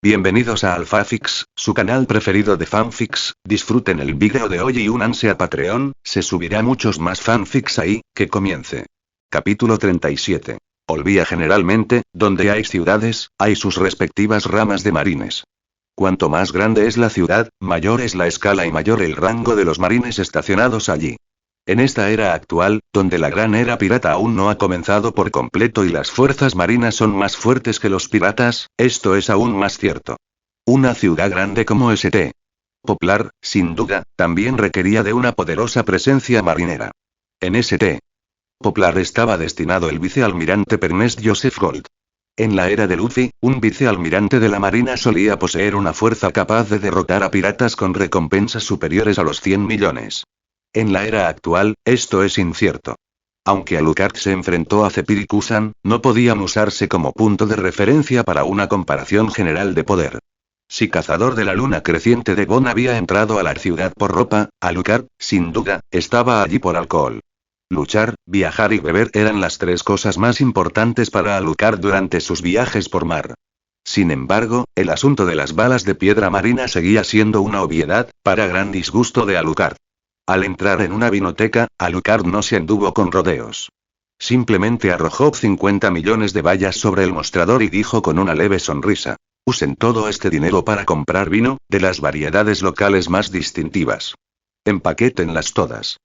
Bienvenidos a Alphafix, su canal preferido de fanfics. Disfruten el vídeo de hoy y únanse a Patreon, se subirá muchos más fanfics ahí. Que comience. Capítulo 37. Olvia. Generalmente, donde hay ciudades, hay sus respectivas ramas de marines. Cuanto más grande es la ciudad, mayor es la escala y mayor el rango de los marines estacionados allí. En esta era actual, donde la gran era pirata aún no ha comenzado por completo y las fuerzas marinas son más fuertes que los piratas, esto es aún más cierto. Una ciudad grande como St. Poplar, sin duda, también requería de una poderosa presencia marinera. En St. Poplar estaba destinado el vicealmirante Ernest Joseph Gold. En la era de Luffy, un vicealmirante de la marina solía poseer una fuerza capaz de derrotar a piratas con recompensas superiores a los 100 millones. En la era actual, esto es incierto. Aunque Alucard se enfrentó a Zephyrikusan, no podían usarse como punto de referencia para una comparación general de poder. Si Cazador de la Luna Creciente de Bon había entrado a la ciudad por ropa, Alucard, sin duda, estaba allí por alcohol. Luchar, viajar y beber eran las tres cosas más importantes para Alucard durante sus viajes por mar. Sin embargo, el asunto de las balas de piedra marina seguía siendo una obviedad, para gran disgusto de Alucard. Al entrar en una vinoteca, Alucard no se anduvo con rodeos. Simplemente arrojó 50 millones de bayas sobre el mostrador y dijo con una leve sonrisa: usen todo este dinero para comprar vino, de las variedades locales más distintivas. Empaquétenlas todas.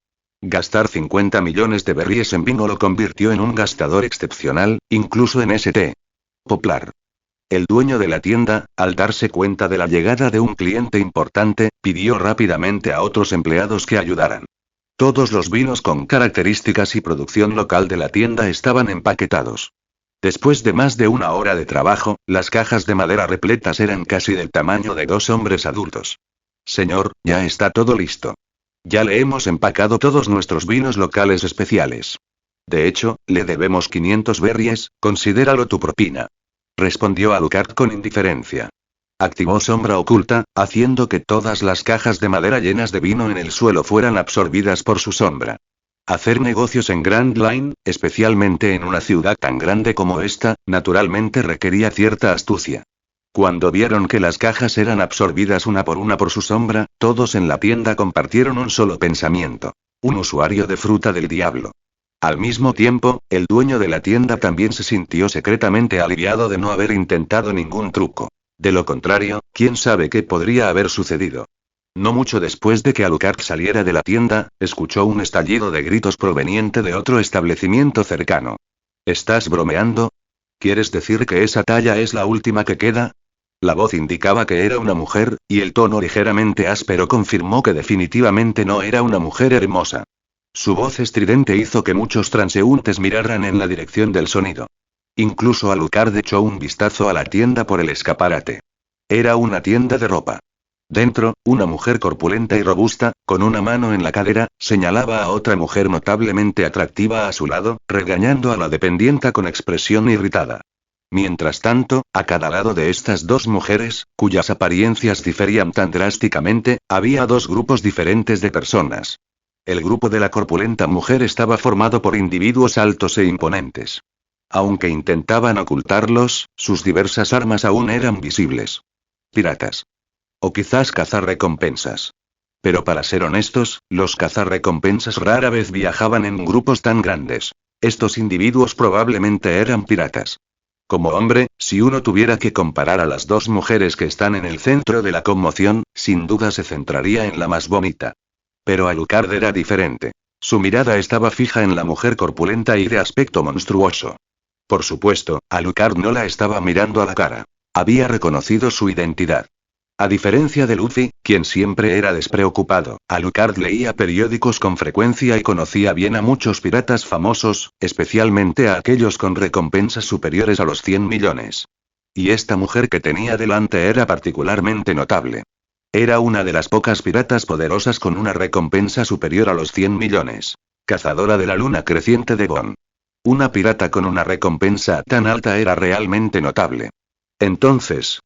Gastar 50 millones de berries en vino lo convirtió en un gastador excepcional, incluso en St. Poplar. El dueño de la tienda, al darse cuenta de la llegada de un cliente importante, pidió rápidamente a otros empleados que ayudaran. Todos los vinos con características y producción local de la tienda estaban empaquetados. Después de más de una hora de trabajo, las cajas de madera repletas eran casi del tamaño de 2 hombres adultos. Señor, ya está todo listo. Ya le hemos empacado todos nuestros vinos locales especiales. De hecho, le debemos 500 berries, considéralo tu propina. Respondió Alucard con indiferencia. Activó sombra oculta, haciendo que todas las cajas de madera llenas de vino en el suelo fueran absorbidas por su sombra. Hacer negocios en Grand Line, especialmente en una ciudad tan grande como esta, naturalmente requería cierta astucia. Cuando vieron que las cajas eran absorbidas una por su sombra, todos en la tienda compartieron un solo pensamiento: un usuario de fruta del diablo. Al mismo tiempo, el dueño de la tienda también se sintió secretamente aliviado de no haber intentado ningún truco. De lo contrario, quién sabe qué podría haber sucedido. No mucho después de que Alucard saliera de la tienda, escuchó un estallido de gritos proveniente de otro establecimiento cercano. ¿Estás bromeando? ¿Quieres decir que esa talla es la última que queda? La voz indicaba que era una mujer, y el tono ligeramente áspero confirmó que definitivamente no era una mujer hermosa. Su voz estridente hizo que muchos transeúntes miraran en la dirección del sonido. Incluso Alucard echó un vistazo a la tienda por el escaparate. Era una tienda de ropa. Dentro, una mujer corpulenta y robusta, con una mano en la cadera, señalaba a otra mujer notablemente atractiva a su lado, regañando a la dependienta con expresión irritada. Mientras tanto, a cada lado de estas dos mujeres, cuyas apariencias diferían tan drásticamente, había dos grupos diferentes de personas. El grupo de la corpulenta mujer estaba formado por individuos altos e imponentes. Aunque intentaban ocultarlos, sus diversas armas aún eran visibles. Piratas. O quizás cazarrecompensas. Pero para ser honestos, los cazarrecompensas rara vez viajaban en grupos tan grandes. Estos individuos probablemente eran piratas. Como hombre, si uno tuviera que comparar a las dos mujeres que están en el centro de la conmoción, sin duda se centraría en la más bonita. Pero Alucard era diferente. Su mirada estaba fija en la mujer corpulenta y de aspecto monstruoso. Por supuesto, Alucard no la estaba mirando a la cara. Había reconocido su identidad. A diferencia de Luffy, quien siempre era despreocupado, Alucard leía periódicos con frecuencia y conocía bien a muchos piratas famosos, especialmente a aquellos con recompensas superiores a los 100 millones. Y esta mujer que tenía delante era particularmente notable. Era una de las pocas piratas poderosas con una recompensa superior a los 100 millones. Cazadora de la Luna Creciente de Bon. Una pirata con una recompensa tan alta era realmente notable. Entonces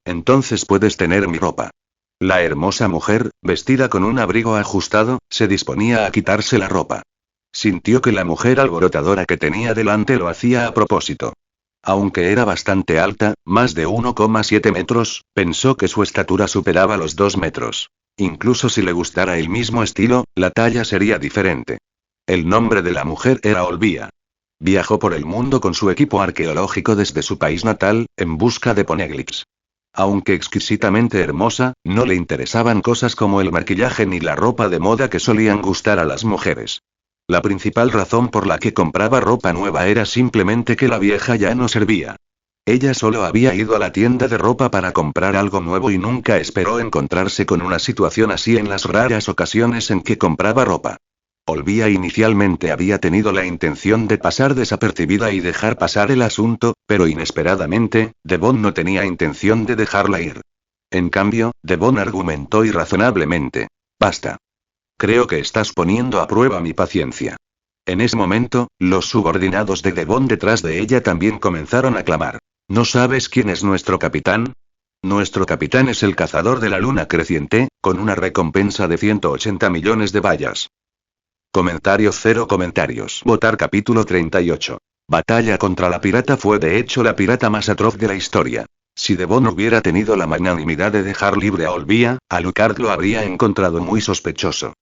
puedes tener mi ropa. La hermosa mujer, vestida con un abrigo ajustado, se disponía a quitarse la ropa. Sintió que la mujer alborotadora que tenía delante lo hacía a propósito. Aunque era bastante alta, más de 1,7 metros, pensó que su estatura superaba los 2 metros. Incluso si le gustara el mismo estilo, la talla sería diferente. El nombre de la mujer era Olvia. Viajó por el mundo con su equipo arqueológico desde su país natal, en busca de poneglyphs. Aunque exquisitamente hermosa, no le interesaban cosas como el maquillaje ni la ropa de moda que solían gustar a las mujeres. La principal razón por la que compraba ropa nueva era simplemente que la vieja ya no servía. Ella solo había ido a la tienda de ropa para comprar algo nuevo y nunca esperó encontrarse con una situación así en las raras ocasiones en que compraba ropa. Olvia inicialmente había tenido la intención de pasar desapercibida y dejar pasar el asunto, pero inesperadamente, Devon no tenía intención de dejarla ir. En cambio, Devon argumentó irrazonablemente. Basta. Creo que estás poniendo a prueba mi paciencia. En ese momento, los subordinados de Devon detrás de ella también comenzaron a clamar. ¿No sabes quién es nuestro capitán? Nuestro capitán es el cazador de la luna creciente, con una recompensa de 180 millones de bayas. Comentarios. Cero comentarios. Votar capítulo 38. Batalla contra la pirata fue de hecho la pirata más atroz de la historia. Si Devon hubiera tenido la magnanimidad de dejar libre a Olvia, Alucard lo habría encontrado muy sospechoso.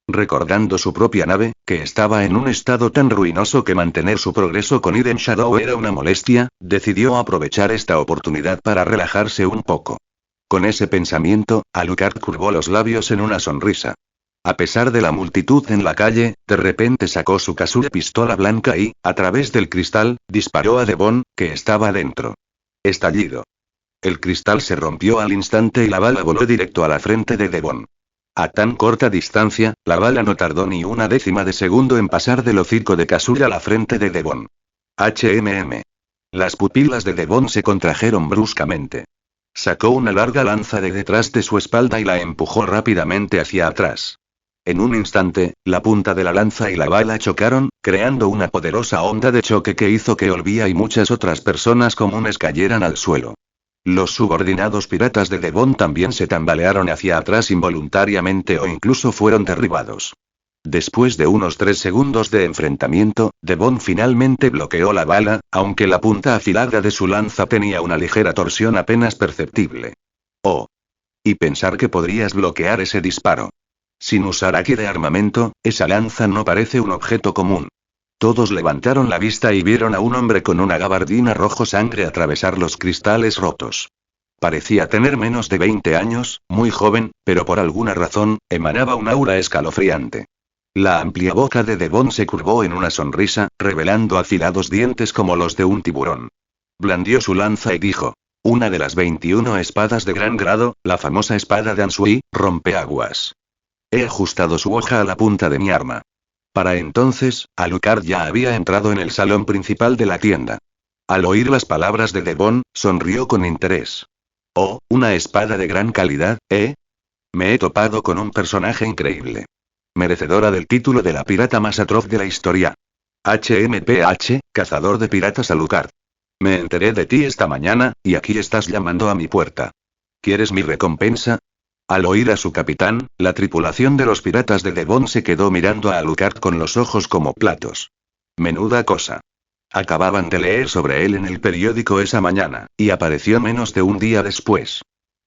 Recordando su propia nave, que estaba en un estado tan ruinoso que mantener su progreso con Eden Shadow era una molestia, decidió aprovechar esta oportunidad para relajarse un poco. Con ese pensamiento, Alucard curvó los labios en una sonrisa. A pesar de la multitud en la calle, de repente sacó su casulla pistola blanca y, a través del cristal, disparó a Devon, que estaba dentro. Estallido. El cristal se rompió al instante y la bala voló directo a la frente de Devon. A tan corta distancia, la bala no tardó ni una décima de segundo en pasar del hocico de Kazuya a la frente de Devon. Las pupilas de Devon se contrajeron bruscamente. Sacó una larga lanza de detrás de su espalda y la empujó rápidamente hacia atrás. En un instante, la punta de la lanza y la bala chocaron, creando una poderosa onda de choque que hizo que Olvia y muchas otras personas comunes cayeran al suelo. Los subordinados piratas de Devon también se tambalearon hacia atrás involuntariamente o incluso fueron derribados. Después de unos 3 segundos de enfrentamiento, Devon finalmente bloqueó la bala, aunque la punta afilada de su lanza tenía una ligera torsión apenas perceptible. Oh. Y pensar que podrías bloquear ese disparo. Sin usar aquí de armamento, esa lanza no parece un objeto común. Todos levantaron la vista y vieron a un hombre con una gabardina rojo sangre atravesar los cristales rotos. Parecía tener menos de 20 años, muy joven, pero por alguna razón, emanaba un aura escalofriante. La amplia boca de Devon se curvó en una sonrisa, revelando afilados dientes como los de un tiburón. Blandió su lanza y dijo: una de las 21 espadas de gran grado, la famosa espada de Ansui, rompeaguas. He ajustado su hoja a la punta de mi arma. Para entonces, Alucard ya había entrado en el salón principal de la tienda. Al oír las palabras de Devon, sonrió con interés. Oh, una espada de gran calidad, ¿eh? Me he topado con un personaje increíble. Merecedora del título de la pirata más atroz de la historia. HMPH, cazador de piratas Alucard. Me enteré de ti esta mañana, y aquí estás llamando a mi puerta. ¿Quieres mi recompensa? Al oír a su capitán, la tripulación de los piratas de Devon se quedó mirando a Alucard con los ojos como platos. Menuda cosa. Acababan de leer sobre él en el periódico esa mañana, y apareció menos de un día después.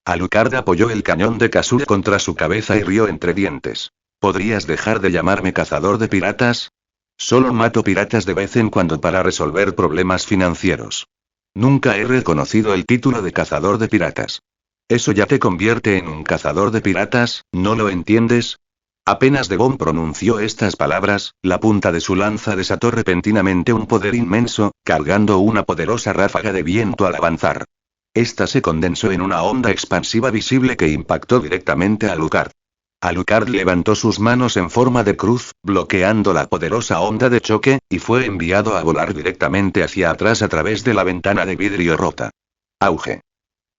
Alucard apoyó el cañón de Kazuya contra su cabeza y rió entre dientes. ¿Podrías dejar de llamarme cazador de piratas? Solo mato piratas de vez en cuando para resolver problemas financieros. Nunca he reconocido el título de cazador de piratas. ¿Eso ya te convierte en un cazador de piratas, no lo entiendes? Apenas Devon pronunció estas palabras, la punta de su lanza desató repentinamente un poder inmenso, cargando una poderosa ráfaga de viento al avanzar. Esta se condensó en una onda expansiva visible que impactó directamente a Alucard. Alucard levantó sus manos en forma de cruz, bloqueando la poderosa onda de choque, y fue enviado a volar directamente hacia atrás a través de la ventana de vidrio rota. Auge.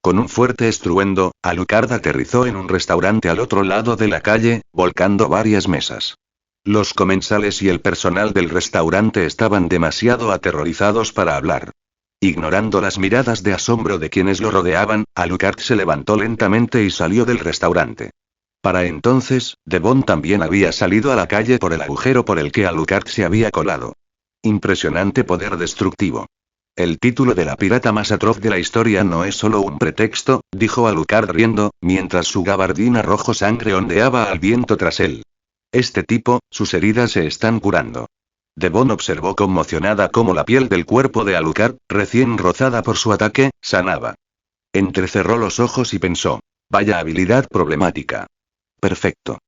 Con un fuerte estruendo, Alucard aterrizó en un restaurante al otro lado de la calle, volcando varias mesas. Los comensales y el personal del restaurante estaban demasiado aterrorizados para hablar. Ignorando las miradas de asombro de quienes lo rodeaban, Alucard se levantó lentamente y salió del restaurante. Para entonces, Devon también había salido a la calle por el agujero por el que Alucard se había colado. Impresionante poder destructivo. El título de la pirata más atroz de la historia no es solo un pretexto, dijo Alucard riendo, mientras su gabardina rojo sangre ondeaba al viento tras él. Este tipo, sus heridas se están curando. Devon observó conmocionada cómo la piel del cuerpo de Alucard, recién rozada por su ataque, sanaba. Entrecerró los ojos y pensó. Vaya habilidad problemática. Perfecto.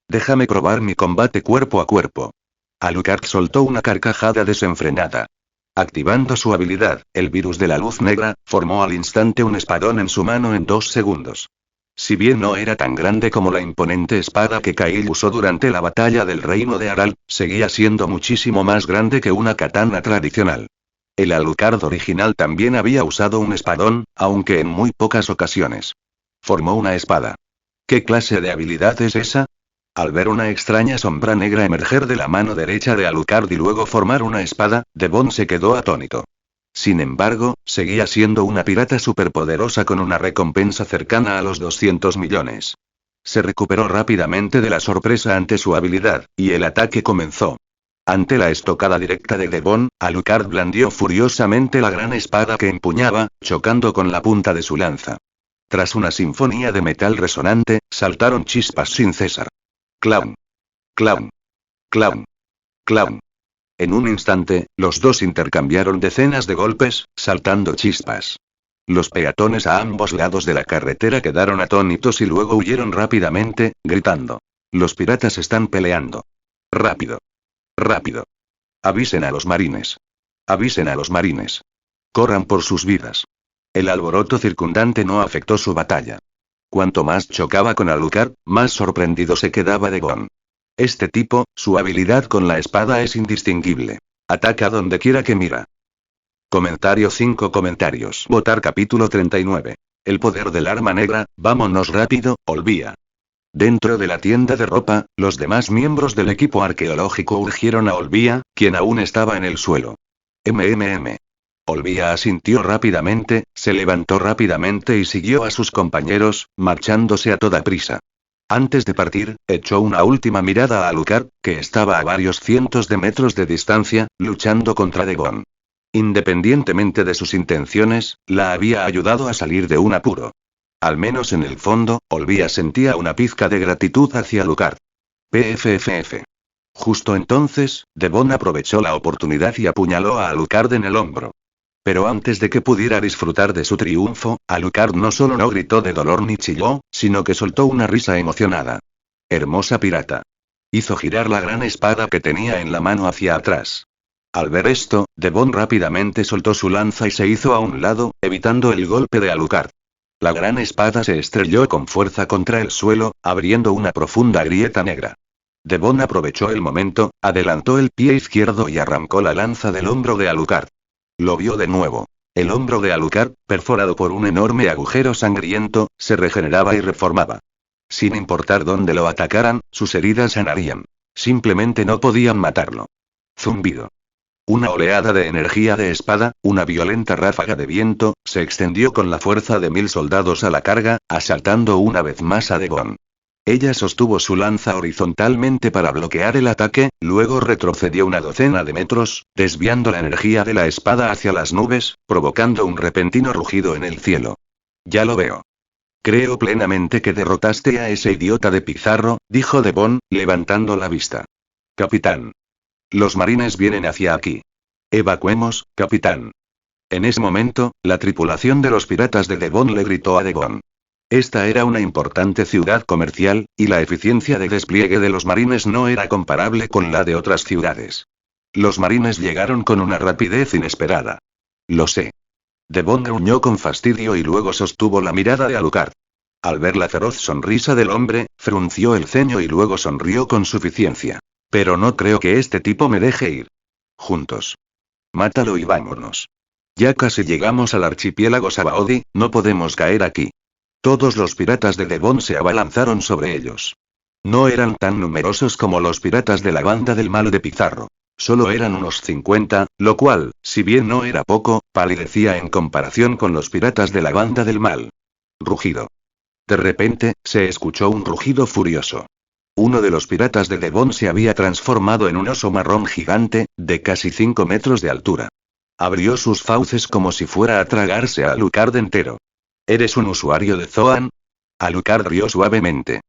Déjame probar mi combate cuerpo a cuerpo. Alucard soltó una carcajada desenfrenada. Activando su habilidad, el virus de la luz negra, formó al instante un espadón en su mano en 2 segundos. Si bien no era tan grande como la imponente espada que Kail usó durante la batalla del reino de Aral, seguía siendo muchísimo más grande que una katana tradicional. El Alucard original también había usado un espadón, aunque en muy pocas ocasiones. Formó una espada. ¿Qué clase de habilidad es esa? Al ver una extraña sombra negra emerger de la mano derecha de Alucard y luego formar una espada, Devon se quedó atónito. Sin embargo, seguía siendo una pirata superpoderosa con una recompensa cercana a los 200 millones. Se recuperó rápidamente de la sorpresa ante su habilidad, y el ataque comenzó. Ante la estocada directa de Devon, Alucard blandió furiosamente la gran espada que empuñaba, chocando con la punta de su lanza. Tras una sinfonía de metal resonante, saltaron chispas sin cesar. Clown. Clown. Clown. Clown. En un instante, los dos intercambiaron decenas de golpes, saltando chispas. Los peatones a ambos lados de la carretera quedaron atónitos y luego huyeron rápidamente, gritando. Los piratas están peleando. Rápido. Rápido. Avisen a los marines. Avisen a los marines. Corran por sus vidas. El alboroto circundante no afectó su batalla. Cuanto más chocaba con Alucard, más sorprendido se quedaba Devon. Este tipo, su habilidad con la espada es indistinguible. Ataca donde quiera que mira. Comentario 5 comentarios. Votar capítulo 39. El poder del arma negra, vámonos rápido, Olvia. Dentro de la tienda de ropa, los demás miembros del equipo arqueológico urgieron a Olvia, quien aún estaba en el suelo. Olvia asintió rápidamente, se levantó rápidamente y siguió a sus compañeros, marchándose a toda prisa. Antes de partir, echó una última mirada a Alucard, que estaba a varios cientos de metros de distancia, luchando contra Devon. Independientemente de sus intenciones, la había ayudado a salir de un apuro. Al menos en el fondo, Olvia sentía una pizca de gratitud hacia Alucard. PFFF. Justo entonces, Devon aprovechó la oportunidad y apuñaló a Alucard en el hombro. Pero antes de que pudiera disfrutar de su triunfo, Alucard no solo no gritó de dolor ni chilló, sino que soltó una risa emocionada. Hermosa pirata. Hizo girar la gran espada que tenía en la mano hacia atrás. Al ver esto, Devon rápidamente soltó su lanza y se hizo a un lado, evitando el golpe de Alucard. La gran espada se estrelló con fuerza contra el suelo, abriendo una profunda grieta negra. Devon aprovechó el momento, adelantó el pie izquierdo y arrancó la lanza del hombro de Alucard. Lo vio de nuevo. El hombro de Alucard, perforado por un enorme agujero sangriento, se regeneraba y reformaba. Sin importar dónde lo atacaran, sus heridas sanarían. Simplemente no podían matarlo. Zumbido. Una oleada de energía de espada, una violenta ráfaga de viento, se extendió con la fuerza de 1000 soldados a la carga, asaltando una vez más a Devon. Ella sostuvo su lanza horizontalmente para bloquear el ataque, luego retrocedió una docena de metros, desviando la energía de la espada hacia las nubes, provocando un repentino rugido en el cielo. Ya lo veo. Creo plenamente que derrotaste a ese idiota de Pizarro, dijo Devon, levantando la vista. Capitán. Los marines vienen hacia aquí. Evacuemos, capitán. En ese momento, la tripulación de los piratas de Devon le gritó a Devon. Esta era una importante ciudad comercial, y la eficiencia de despliegue de los marines no era comparable con la de otras ciudades. Los marines llegaron con una rapidez inesperada. Lo sé. Devon gruñó con fastidio y luego sostuvo la mirada de Alucard. Al ver la feroz sonrisa del hombre, frunció el ceño y luego sonrió con suficiencia. Pero no creo que este tipo me deje ir. Juntos. Mátalo y vámonos. Ya casi llegamos al archipiélago Sabaody, no podemos caer aquí. Todos los piratas de Devon se abalanzaron sobre ellos. No eran tan numerosos como los piratas de la banda del mal de Pizarro. Solo eran unos 50, lo cual, si bien no era poco, palidecía en comparación con los piratas de la banda del mal. Rugido. De repente, se escuchó un rugido furioso. Uno de los piratas de Devon se había transformado en un oso marrón gigante, de casi 5 metros de altura. Abrió sus fauces como si fuera a tragarse a Alucard entero. ¿Eres un usuario de Zoan? Alucard rió suavemente.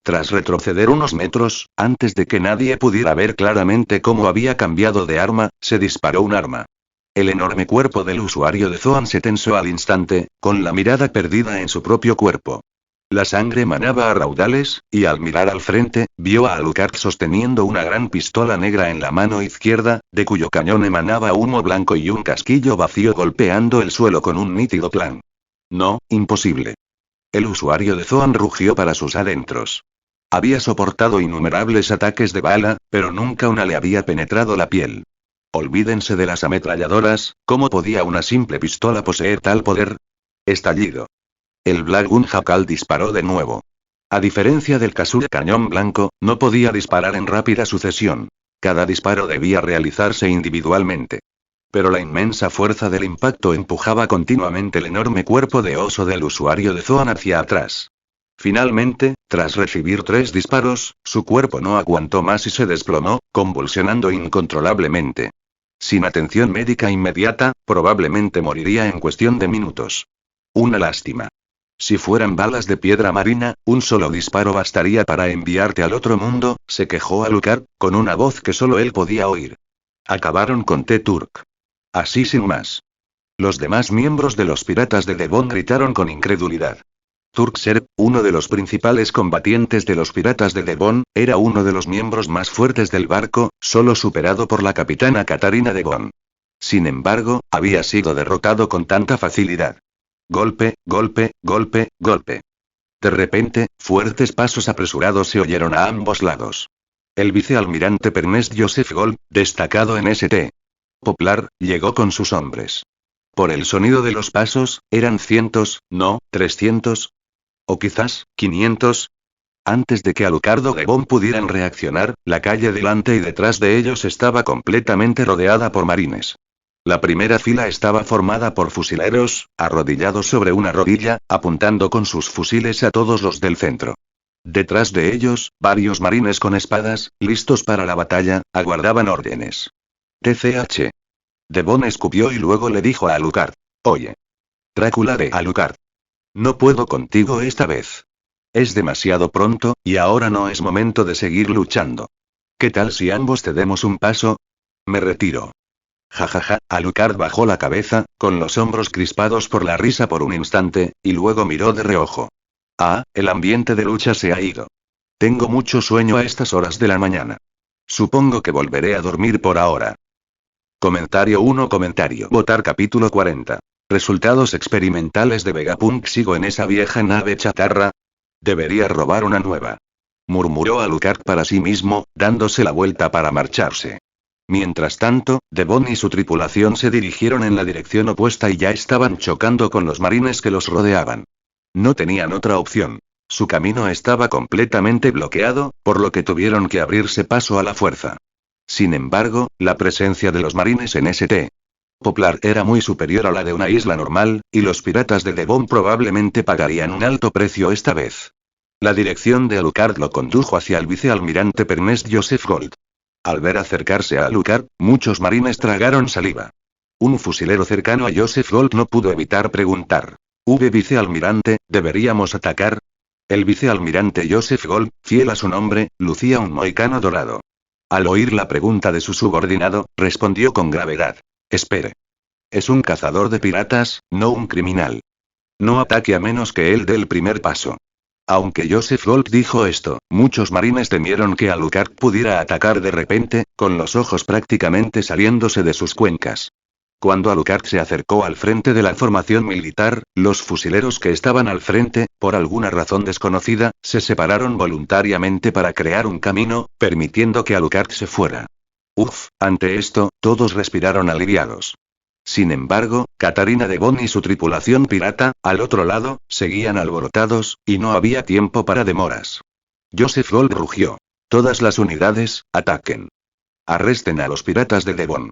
Tras retroceder unos metros, antes de que nadie pudiera ver claramente cómo había cambiado de arma, se disparó un arma. El enorme cuerpo del usuario de Zoan se tensó al instante, con la mirada perdida en su propio cuerpo. La sangre manaba a raudales, y al mirar al frente, vio a Alucard sosteniendo una gran pistola negra en la mano izquierda, de cuyo cañón emanaba humo blanco y un casquillo vacío golpeando el suelo con un nítido clan. No, imposible. El usuario de Zoan rugió para sus adentros. Había soportado innumerables ataques de bala, pero nunca una le había penetrado la piel. Olvídense de las ametralladoras, ¿cómo podía una simple pistola poseer tal poder? Estallido. El Black Gun Jackal disparó de nuevo. A diferencia del Kasur cañón blanco, no podía disparar en rápida sucesión. Cada disparo debía realizarse individualmente. Pero la inmensa fuerza del impacto empujaba continuamente el enorme cuerpo de oso del usuario de Zoan hacia atrás. Finalmente, tras recibir 3 disparos, su cuerpo no aguantó más y se desplomó, convulsionando incontrolablemente. Sin atención médica inmediata, probablemente moriría en cuestión de minutos. Una lástima. Si fueran balas de piedra marina, un solo disparo bastaría para enviarte al otro mundo, se quejó Alucard, con una voz que solo él podía oír. Acabaron con T-Turk. Así sin más. Los demás miembros de los piratas de Devon gritaron con incredulidad. Turkserp, uno de los principales combatientes de los piratas de Devon, era uno de los miembros más fuertes del barco, solo superado por la capitana Katarina Devon. Sin embargo, había sido derrotado con tanta facilidad. Golpe, golpe, golpe, golpe. De repente, fuertes pasos apresurados se oyeron a ambos lados. El vicealmirante Ernest Joseph Gold, destacado en St. Poplar, llegó con sus hombres. Por el sonido de los pasos, eran cientos, no, 300. O quizás, 500. Antes de que Alucard o Devon pudieran reaccionar, la calle delante y detrás de ellos estaba completamente rodeada por marines. La primera fila estaba formada por fusileros, arrodillados sobre una rodilla, apuntando con sus fusiles a todos los del centro. Detrás de ellos, varios marines con espadas, listos para la batalla, aguardaban órdenes. TCH. Devon escupió y luego le dijo a Alucard. Oye. Drácula de Alucard. No puedo contigo esta vez. Es demasiado pronto, y ahora no es momento de seguir luchando. ¿Qué tal si ambos cedemos un paso? Me retiro. Jajaja, Alucard bajó la cabeza, con los hombros crispados por la risa por un instante, y luego miró de reojo. Ah, el ambiente de lucha se ha ido. Tengo mucho sueño a estas horas de la mañana. Supongo que volveré a dormir por ahora. Comentario 1. Votar capítulo 40. Resultados experimentales de Vegapunk. Sigo en esa vieja nave chatarra. Debería robar una nueva. Murmuró Alucard para sí mismo, dándose la vuelta para marcharse. Mientras tanto, Devon y su tripulación se dirigieron en la dirección opuesta y ya estaban chocando con los marines que los rodeaban. No tenían otra opción. Su camino estaba completamente bloqueado, por lo que tuvieron que abrirse paso a la fuerza. Sin embargo, la presencia de los marines en St. Poplar era muy superior a la de una isla normal, y los piratas de Devon probablemente pagarían un alto precio esta vez. La dirección de Alucard lo condujo hacia el vicealmirante Ernest Joseph Gold. Al ver acercarse a Alucard, muchos marines tragaron saliva. Un fusilero cercano a Joseph Gold no pudo evitar preguntar. Vicealmirante, ¿deberíamos atacar? El vicealmirante Joseph Gold, fiel a su nombre, lucía un mohicano dorado. Al oír la pregunta de su subordinado, respondió con gravedad. Espere. Es un cazador de piratas, no un criminal. No ataque a menos que él dé el primer paso. Aunque Joseph Gold dijo esto, muchos marines temieron que Alucard pudiera atacar de repente, con los ojos prácticamente saliéndose de sus cuencas. Cuando Alucard se acercó al frente de la formación militar, los fusileros que estaban al frente, por alguna razón desconocida, se separaron voluntariamente para crear un camino, permitiendo que Alucard se fuera. Ante esto, todos respiraron aliviados. Sin embargo, Katarina Devon y su tripulación pirata, al otro lado, seguían alborotados, y no había tiempo para demoras. Joseph Gold rugió. Todas las unidades, ataquen. Arresten a los piratas de Devon.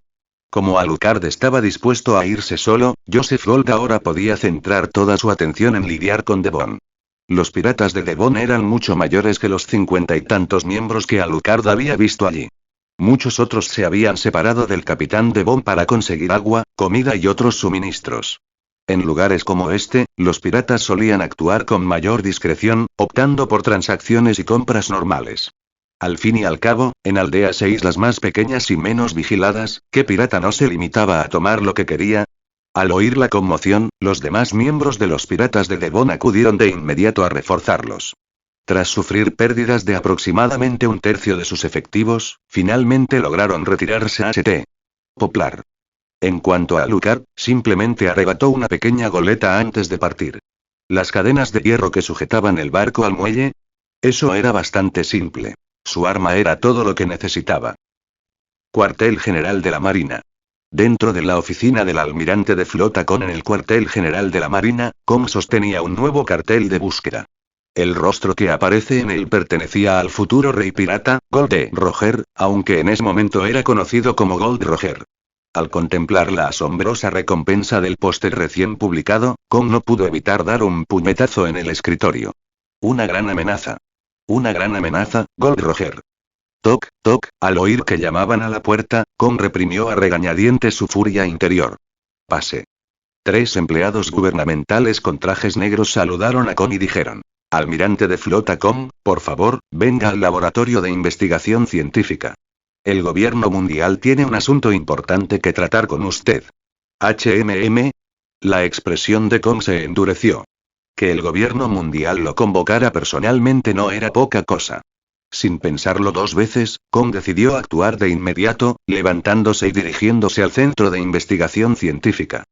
Como Alucard estaba dispuesto a irse solo, Joseph Gold ahora podía centrar toda su atención en lidiar con Devon. Los piratas de Devon eran mucho mayores que los 50 y tantos miembros que Alucard había visto allí. Muchos otros se habían separado del capitán de Bond para conseguir agua, comida y otros suministros. En lugares como este, los piratas solían actuar con mayor discreción, optando por transacciones y compras normales. Al fin y al cabo, en aldeas e islas más pequeñas y menos vigiladas, ¿qué pirata no se limitaba a tomar lo que quería? Al oír la conmoción, los demás miembros de los piratas de Devon acudieron de inmediato a reforzarlos. Tras sufrir pérdidas de aproximadamente un tercio de sus efectivos, finalmente lograron retirarse a St. Poplar. En cuanto a Alucard, simplemente arrebató una pequeña goleta antes de partir. Las cadenas de hierro que sujetaban el barco al muelle. Eso era bastante simple. Su arma era todo lo que necesitaba. Cuartel General de la Marina. Dentro de la oficina del almirante de flota Con en el cuartel general de la Marina, Con sostenía un nuevo cartel de búsqueda. El rostro que aparece en él pertenecía al futuro rey pirata, Gold Roger, aunque en ese momento era conocido como Gold Roger. Al contemplar la asombrosa recompensa del póster recién publicado, Con no pudo evitar dar un puñetazo en el escritorio. Una gran amenaza. Una gran amenaza, Gold Roger. Toc, toc, al oír que llamaban a la puerta, Con reprimió a regañadientes su furia interior. Pase. 3 empleados gubernamentales con trajes negros saludaron a Con y dijeron: Almirante de flota Con, por favor, venga al laboratorio de investigación científica. El gobierno mundial tiene un asunto importante que tratar con usted. HMM. La expresión de Con se endureció. Que el gobierno mundial lo convocara personalmente no era poca cosa. Sin pensarlo 2 veces, Con decidió actuar de inmediato, levantándose y dirigiéndose al centro de investigación científica.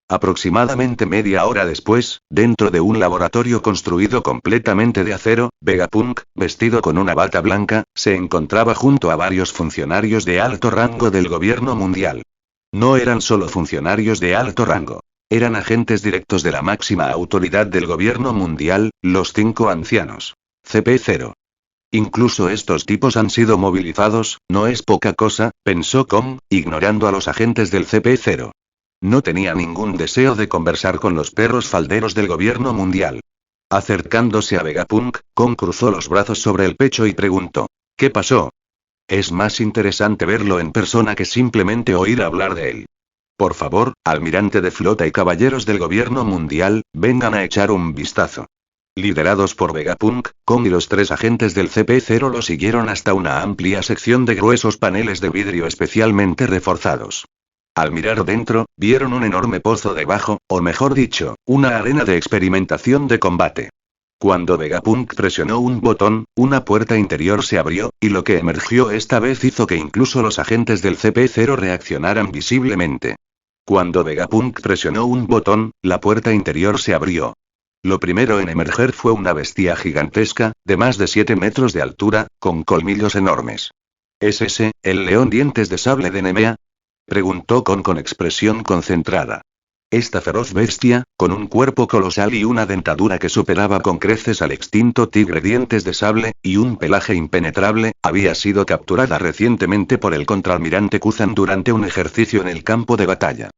Aproximadamente media hora después, dentro de un laboratorio construido completamente de acero, Vegapunk, vestido con una bata blanca, se encontraba junto a varios funcionarios de alto rango del gobierno mundial. No eran solo funcionarios de alto rango. Eran agentes directos de la máxima autoridad del gobierno mundial, los 5 ancianos. CP0. Incluso estos tipos han sido movilizados, no es poca cosa, pensó Con, ignorando a los agentes del CP0. No tenía ningún deseo de conversar con los perros falderos del gobierno mundial. Acercándose a Vegapunk, Con cruzó los brazos sobre el pecho y preguntó: ¿Qué pasó? Es más interesante verlo en persona que simplemente oír hablar de él. Por favor, almirante de flota y caballeros del gobierno mundial, vengan a echar un vistazo. Liderados por Vegapunk, Con y los 3 agentes del CP0 lo siguieron hasta una amplia sección de gruesos paneles de vidrio especialmente reforzados. Al mirar dentro, vieron un enorme pozo debajo, o mejor dicho, una arena de experimentación de combate. Cuando Vegapunk presionó un botón, una puerta interior se abrió, y lo que emergió esta vez hizo que incluso los agentes del CP0 reaccionaran visiblemente. Cuando Vegapunk presionó un botón, la puerta interior se abrió. Lo primero en emerger fue una bestia gigantesca, de más de 7 metros de altura, con colmillos enormes. ¿Es ese, el león dientes de sable de Nemea?, preguntó con expresión concentrada. Esta feroz bestia, con un cuerpo colosal y una dentadura que superaba con creces al extinto tigre dientes de sable, y un pelaje impenetrable, había sido capturada recientemente por el contraalmirante Kuzan durante un ejercicio en el campo de batalla.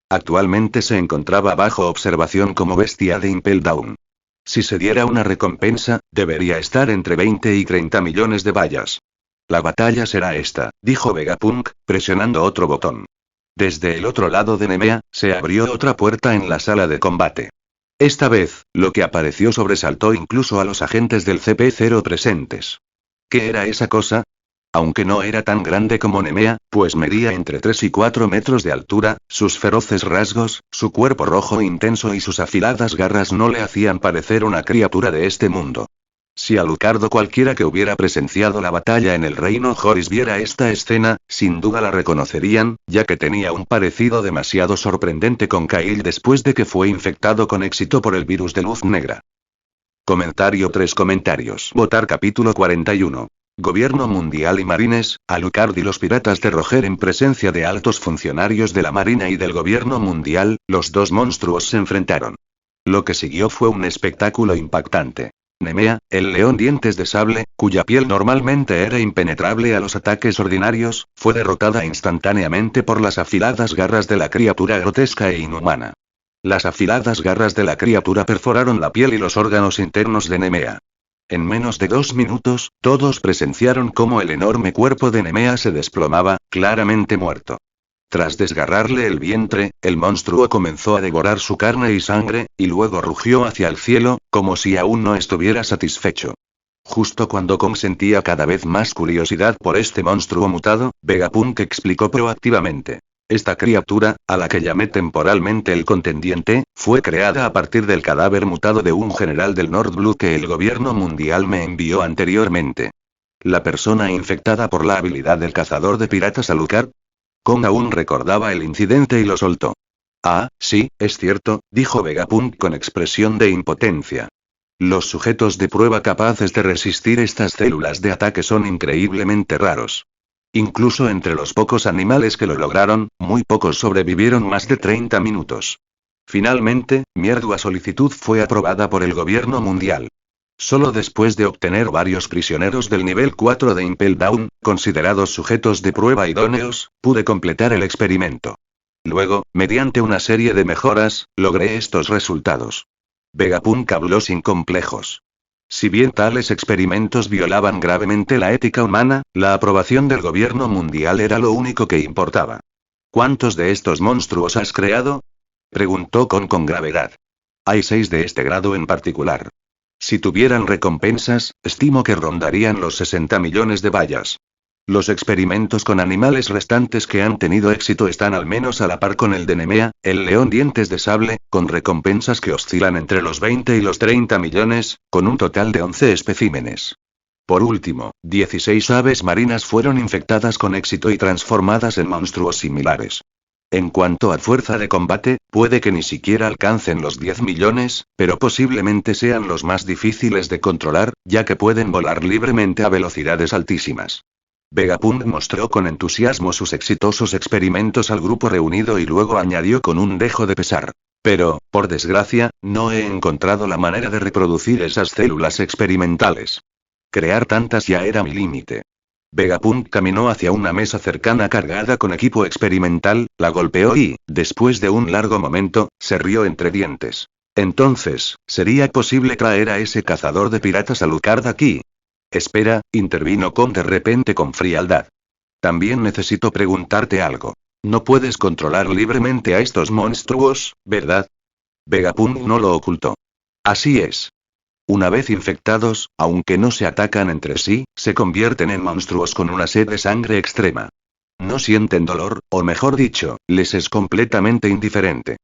Actualmente se encontraba bajo observación como bestia de Impel Down. Si se diera una recompensa, debería estar entre 20 y 30 millones de bayas. La batalla será esta, dijo Vegapunk, presionando otro botón. Desde el otro lado de Nemea, se abrió otra puerta en la sala de combate. Esta vez, lo que apareció sobresaltó incluso a los agentes del CP0 presentes. ¿Qué era esa cosa? Aunque no era tan grande como Nemea, pues medía entre 3 y 4 metros de altura, sus feroces rasgos, su cuerpo rojo intenso y sus afiladas garras no le hacían parecer una criatura de este mundo. Si Alucard o cualquiera que hubiera presenciado la batalla en el reino Joris viera esta escena, sin duda la reconocerían, ya que tenía un parecido demasiado sorprendente con Kail después de que fue infectado con éxito por el virus de luz negra. Comentario 3 comentarios. Votar capítulo 41. Gobierno mundial y marines, Alucard y los piratas de Roger en presencia de altos funcionarios de la marina y del gobierno mundial, los 2 monstruos se enfrentaron. Lo que siguió fue un espectáculo impactante. Nemea, el león dientes de sable, cuya piel normalmente era impenetrable a los ataques ordinarios, fue derrotada instantáneamente por las afiladas garras de la criatura grotesca e inhumana. Las afiladas garras de la criatura perforaron la piel y los órganos internos de Nemea. En menos de 2 minutos, todos presenciaron cómo el enorme cuerpo de Nemea se desplomaba, claramente muerto. Tras desgarrarle el vientre, el monstruo comenzó a devorar su carne y sangre, y luego rugió hacia el cielo, como si aún no estuviera satisfecho. Justo cuando Kong sentía cada vez más curiosidad por este monstruo mutado, Vegapunk explicó proactivamente. Esta criatura, a la que llamé temporalmente el contendiente, fue creada a partir del cadáver mutado de un general del Nord Blue que el gobierno mundial me envió anteriormente. La persona infectada por la habilidad del cazador de piratas Alucard. Kong aún recordaba el incidente y lo soltó. Ah, sí, es cierto, dijo Vegapunk con expresión de impotencia. Los sujetos de prueba capaces de resistir estas células de ataque son increíblemente raros. Incluso entre los pocos animales que lo lograron, muy pocos sobrevivieron más de 30 minutos. Finalmente, mi ardua solicitud fue aprobada por el gobierno mundial. Solo después de obtener varios prisioneros del nivel 4 de Impel Down, considerados sujetos de prueba idóneos, pude completar el experimento. Luego, mediante una serie de mejoras, logré estos resultados. Vegapunk habló sin complejos. Si bien tales experimentos violaban gravemente la ética humana, la aprobación del gobierno mundial era lo único que importaba. ¿Cuántos de estos monstruos has creado? Preguntó con gravedad. Hay 6 de este grado en particular. Si tuvieran recompensas, estimo que rondarían los 60 millones de bayas. Los experimentos con animales restantes que han tenido éxito están al menos a la par con el de Nemea, el león dientes de sable, con recompensas que oscilan entre los 20 y los 30 millones, con un total de 11 especímenes. Por último, 16 aves marinas fueron infectadas con éxito y transformadas en monstruos similares. En cuanto a fuerza de combate, puede que ni siquiera alcancen los 10 millones, pero posiblemente sean los más difíciles de controlar, ya que pueden volar libremente a velocidades altísimas. Vegapunk mostró con entusiasmo sus exitosos experimentos al grupo reunido y luego añadió con un dejo de pesar. Pero, por desgracia, no he encontrado la manera de reproducir esas células experimentales. Crear tantas ya era mi límite. Vegapunk caminó hacia una mesa cercana cargada con equipo experimental, la golpeó y, después de un largo momento, se rió entre dientes. Entonces, ¿sería posible traer a ese cazador de piratas Alucard aquí? Espera, intervino Kong de repente con frialdad. También necesito preguntarte algo. No puedes controlar libremente a estos monstruos, ¿verdad? Vegapunk no lo ocultó. Así es. Una vez infectados, aunque no se atacan entre sí, se convierten en monstruos con una sed de sangre extrema. No sienten dolor, o mejor dicho, les es completamente indiferente.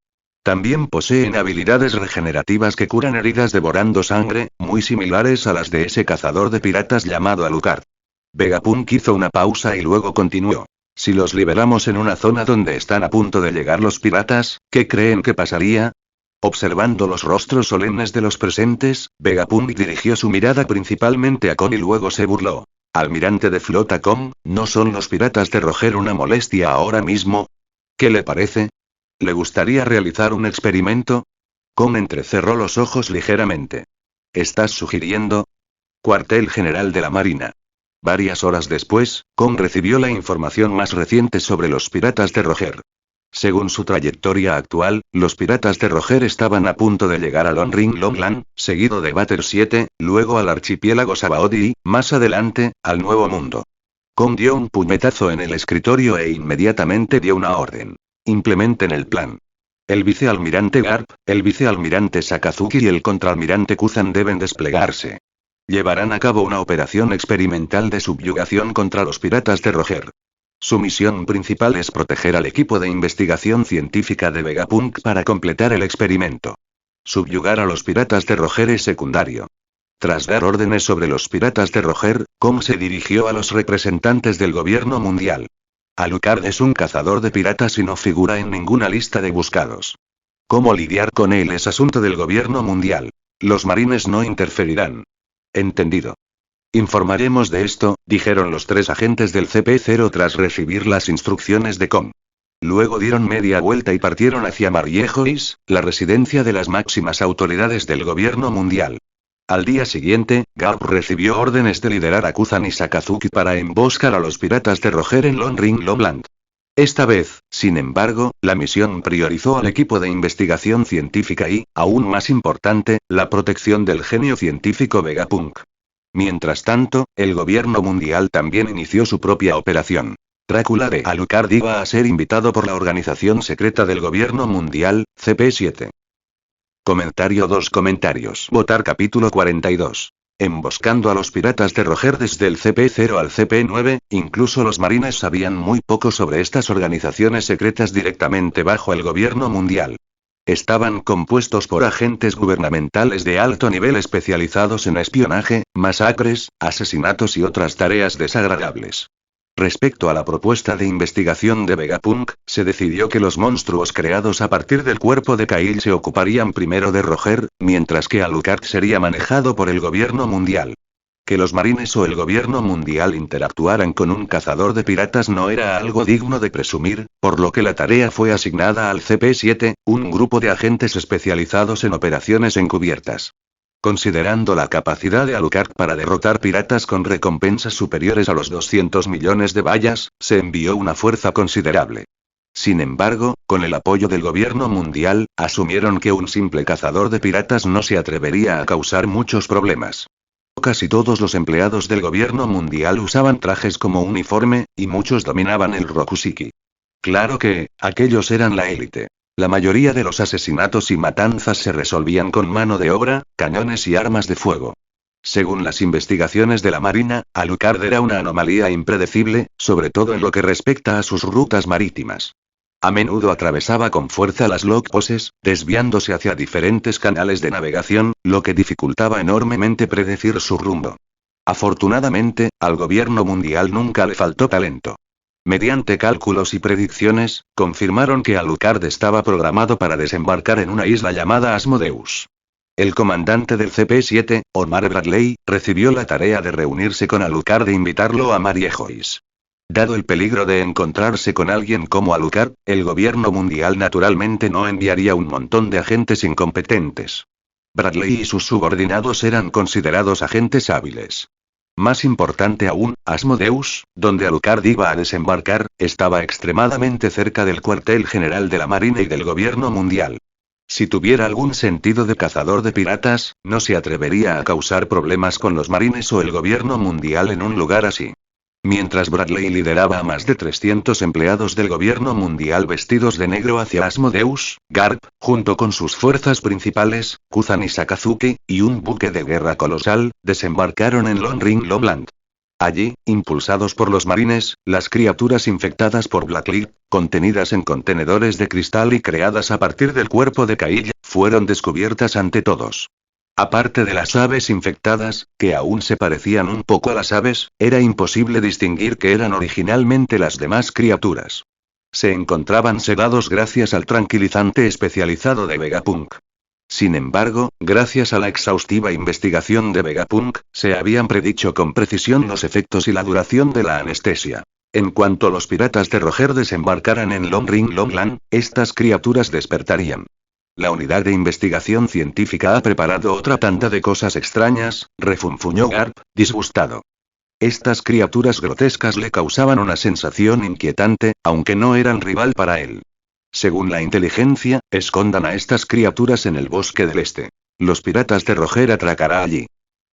También poseen habilidades regenerativas que curan heridas devorando sangre, muy similares a las de ese cazador de piratas llamado Alucard. Vegapunk hizo una pausa y luego continuó. Si los liberamos en una zona donde están a punto de llegar los piratas, ¿qué creen que pasaría? Observando los rostros solemnes de los presentes, Vegapunk dirigió su mirada principalmente a Kong y luego se burló. Almirante de flota Kong, ¿no son los piratas de Roger una molestia ahora mismo? ¿Qué le parece? ¿Le gustaría realizar un experimento? Kong entrecerró los ojos ligeramente. ¿Estás sugiriendo? Cuartel General de la Marina. Varias horas después, Kong recibió la información más reciente sobre los piratas de Roger. Según su trayectoria actual, los piratas de Roger estaban a punto de llegar a Long Land, seguido de Bater 7, luego al archipiélago Sabaody y, más adelante, al Nuevo Mundo. Kong dio un puñetazo en el escritorio e inmediatamente dio una orden. Implementen el plan. El vicealmirante Garp, el vicealmirante Sakazuki y el contraalmirante Kuzan deben desplegarse. Llevarán a cabo una operación experimental de subyugación contra los piratas de Roger. Su misión principal es proteger al equipo de investigación científica de Vegapunk para completar el experimento. Subyugar a los piratas de Roger es secundario. Tras dar órdenes sobre los piratas de Roger, Kong se dirigió a los representantes del gobierno mundial. Alucard es un cazador de piratas y no figura en ninguna lista de buscados. ¿Cómo lidiar con él es asunto del gobierno mundial? Los marines no interferirán. Entendido. Informaremos de esto, dijeron los 3 agentes del CP0 tras recibir las instrucciones de Kong. Luego dieron media vuelta y partieron hacia Mariejois, la residencia de las máximas autoridades del gobierno mundial. Al día siguiente, Garp recibió órdenes de liderar a Kuzan y Sakazuki para emboscar a los piratas de Roger en Long Land. Esta vez, sin embargo, la misión priorizó al equipo de investigación científica y, aún más importante, la protección del genio científico Vegapunk. Mientras tanto, el gobierno mundial también inició su propia operación. Drácula de Alucard iba a ser invitado por la organización secreta del gobierno mundial, CP7. Comentario 2 comentarios. Votar capítulo 42. Emboscando a los piratas de Roger desde el CP0 al CP9, incluso los marines sabían muy poco sobre estas organizaciones secretas directamente bajo el gobierno mundial. Estaban compuestos por agentes gubernamentales de alto nivel especializados en espionaje, masacres, asesinatos y otras tareas desagradables. Respecto a la propuesta de investigación de Vegapunk, se decidió que los monstruos creados a partir del cuerpo de Kyle se ocuparían primero de Roger, mientras que Alucard sería manejado por el gobierno mundial. Que los marines o el gobierno mundial interactuaran con un cazador de piratas no era algo digno de presumir, por lo que la tarea fue asignada al CP7, un grupo de agentes especializados en operaciones encubiertas. Considerando la capacidad de Alucard para derrotar piratas con recompensas superiores a los 200 millones de bayas, se envió una fuerza considerable. Sin embargo, con el apoyo del gobierno mundial, asumieron que un simple cazador de piratas no se atrevería a causar muchos problemas. Casi todos los empleados del gobierno mundial usaban trajes como uniforme, y muchos dominaban el Rokushiki. Claro que, aquellos eran la élite. La mayoría de los asesinatos y matanzas se resolvían con mano de obra, cañones y armas de fuego. Según las investigaciones de la Marina, Alucard era una anomalía impredecible, sobre todo en lo que respecta a sus rutas marítimas. A menudo atravesaba con fuerza las lockposes, desviándose hacia diferentes canales de navegación, lo que dificultaba enormemente predecir su rumbo. Afortunadamente, al gobierno mundial nunca le faltó talento. Mediante cálculos y predicciones, confirmaron que Alucard estaba programado para desembarcar en una isla llamada Asmodeus. El comandante del CP7, Omar Bradley, recibió la tarea de reunirse con Alucard e invitarlo a Mariejois. Dado el peligro de encontrarse con alguien como Alucard, el gobierno mundial naturalmente no enviaría un montón de agentes incompetentes. Bradley y sus subordinados eran considerados agentes hábiles. Más importante aún, Asmodeus, donde Alucard iba a desembarcar, estaba extremadamente cerca del cuartel general de la Marina y del gobierno mundial. Si tuviera algún sentido de cazador de piratas, no se atrevería a causar problemas con los marines o el gobierno mundial en un lugar así. Mientras Bradley lideraba a más de 300 empleados del gobierno mundial vestidos de negro hacia Asmodeus, Garp, junto con sus fuerzas principales, Kuzan y Sakazuki, y un buque de guerra colosal, desembarcaron en Long Ring Lowland. Allí, impulsados por los marines, las criaturas infectadas por Blacklead, contenidas en contenedores de cristal y creadas a partir del cuerpo de Kyle, fueron descubiertas ante todos. Aparte de las aves infectadas, que aún se parecían un poco a las aves, era imposible distinguir que eran originalmente las demás criaturas. Se encontraban sedados gracias al tranquilizante especializado de Vegapunk. Sin embargo, gracias a la exhaustiva investigación de Vegapunk, se habían predicho con precisión los efectos y la duración de la anestesia. En cuanto los piratas de Roger desembarcaran en Long Ring Lowland, estas criaturas despertarían. La unidad de investigación científica ha preparado otra tanda de cosas extrañas, refunfuñó Garp, disgustado. Estas criaturas grotescas le causaban una sensación inquietante, aunque no eran rival para él. Según la inteligencia, escondan a estas criaturas en el bosque del este. Los piratas de Roger atracará allí.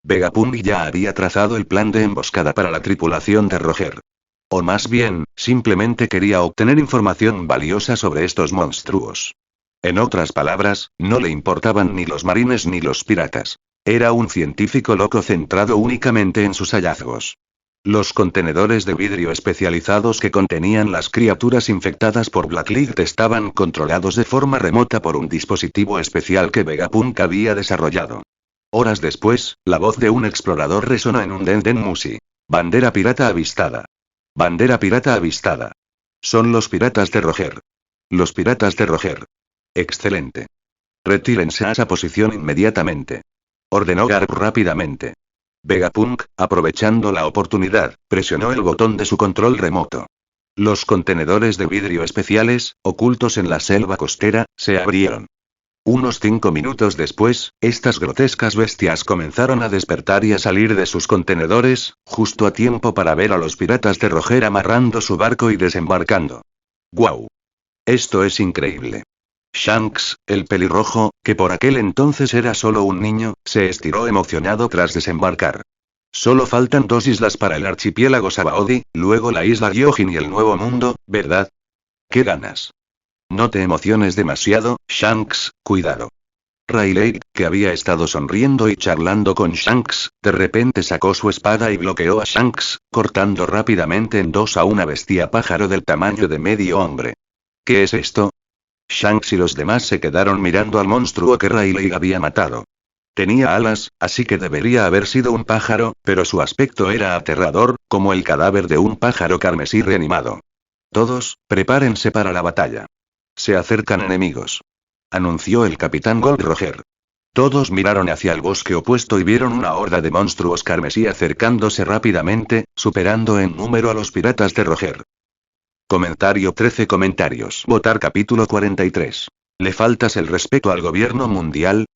Vegapunk ya había trazado el plan de emboscada para la tripulación de Roger. O más bien, simplemente quería obtener información valiosa sobre estos monstruos. En otras palabras, no le importaban ni los marines ni los piratas. Era un científico loco centrado únicamente en sus hallazgos. Los contenedores de vidrio especializados que contenían las criaturas infectadas por Blacklead estaban controlados de forma remota por un dispositivo especial que Vegapunk había desarrollado. Horas después, la voz de un explorador resonó en un Den Musi. Bandera pirata avistada. Bandera pirata avistada. Son los piratas de Roger. Los piratas de Roger. Excelente. Retírense a esa posición inmediatamente. Ordenó Garp rápidamente. Vegapunk, aprovechando la oportunidad, presionó el botón de su control remoto. Los contenedores de vidrio especiales, ocultos en la selva costera, se abrieron. Unos 5 minutos después, estas grotescas bestias comenzaron a despertar y a salir de sus contenedores, justo a tiempo para ver a los piratas de Roger amarrando su barco y desembarcando. ¡Guau! Esto es increíble. Shanks, el pelirrojo, que por aquel entonces era solo un niño, se estiró emocionado tras desembarcar. Solo faltan 2 islas para el archipiélago Sabaody, luego la isla Gyojin y el Nuevo Mundo, ¿verdad? ¿Qué ganas? No te emociones demasiado, Shanks, cuidado. Rayleigh, que había estado sonriendo y charlando con Shanks, de repente sacó su espada y bloqueó a Shanks, cortando rápidamente en dos a una bestia pájaro del tamaño de medio hombre. ¿Qué es esto? Shanks y los demás se quedaron mirando al monstruo que Rayleigh había matado. Tenía alas, así que debería haber sido un pájaro, pero su aspecto era aterrador, como el cadáver de un pájaro carmesí reanimado. Todos, prepárense para la batalla. Se acercan enemigos, anunció el capitán Gold Roger. Todos miraron hacia el bosque opuesto y vieron una horda de monstruos carmesí acercándose rápidamente, superando en número a los piratas de Roger. Comentario 13 comentarios. Votar capítulo 43. ¿Le faltas el respeto al gobierno mundial?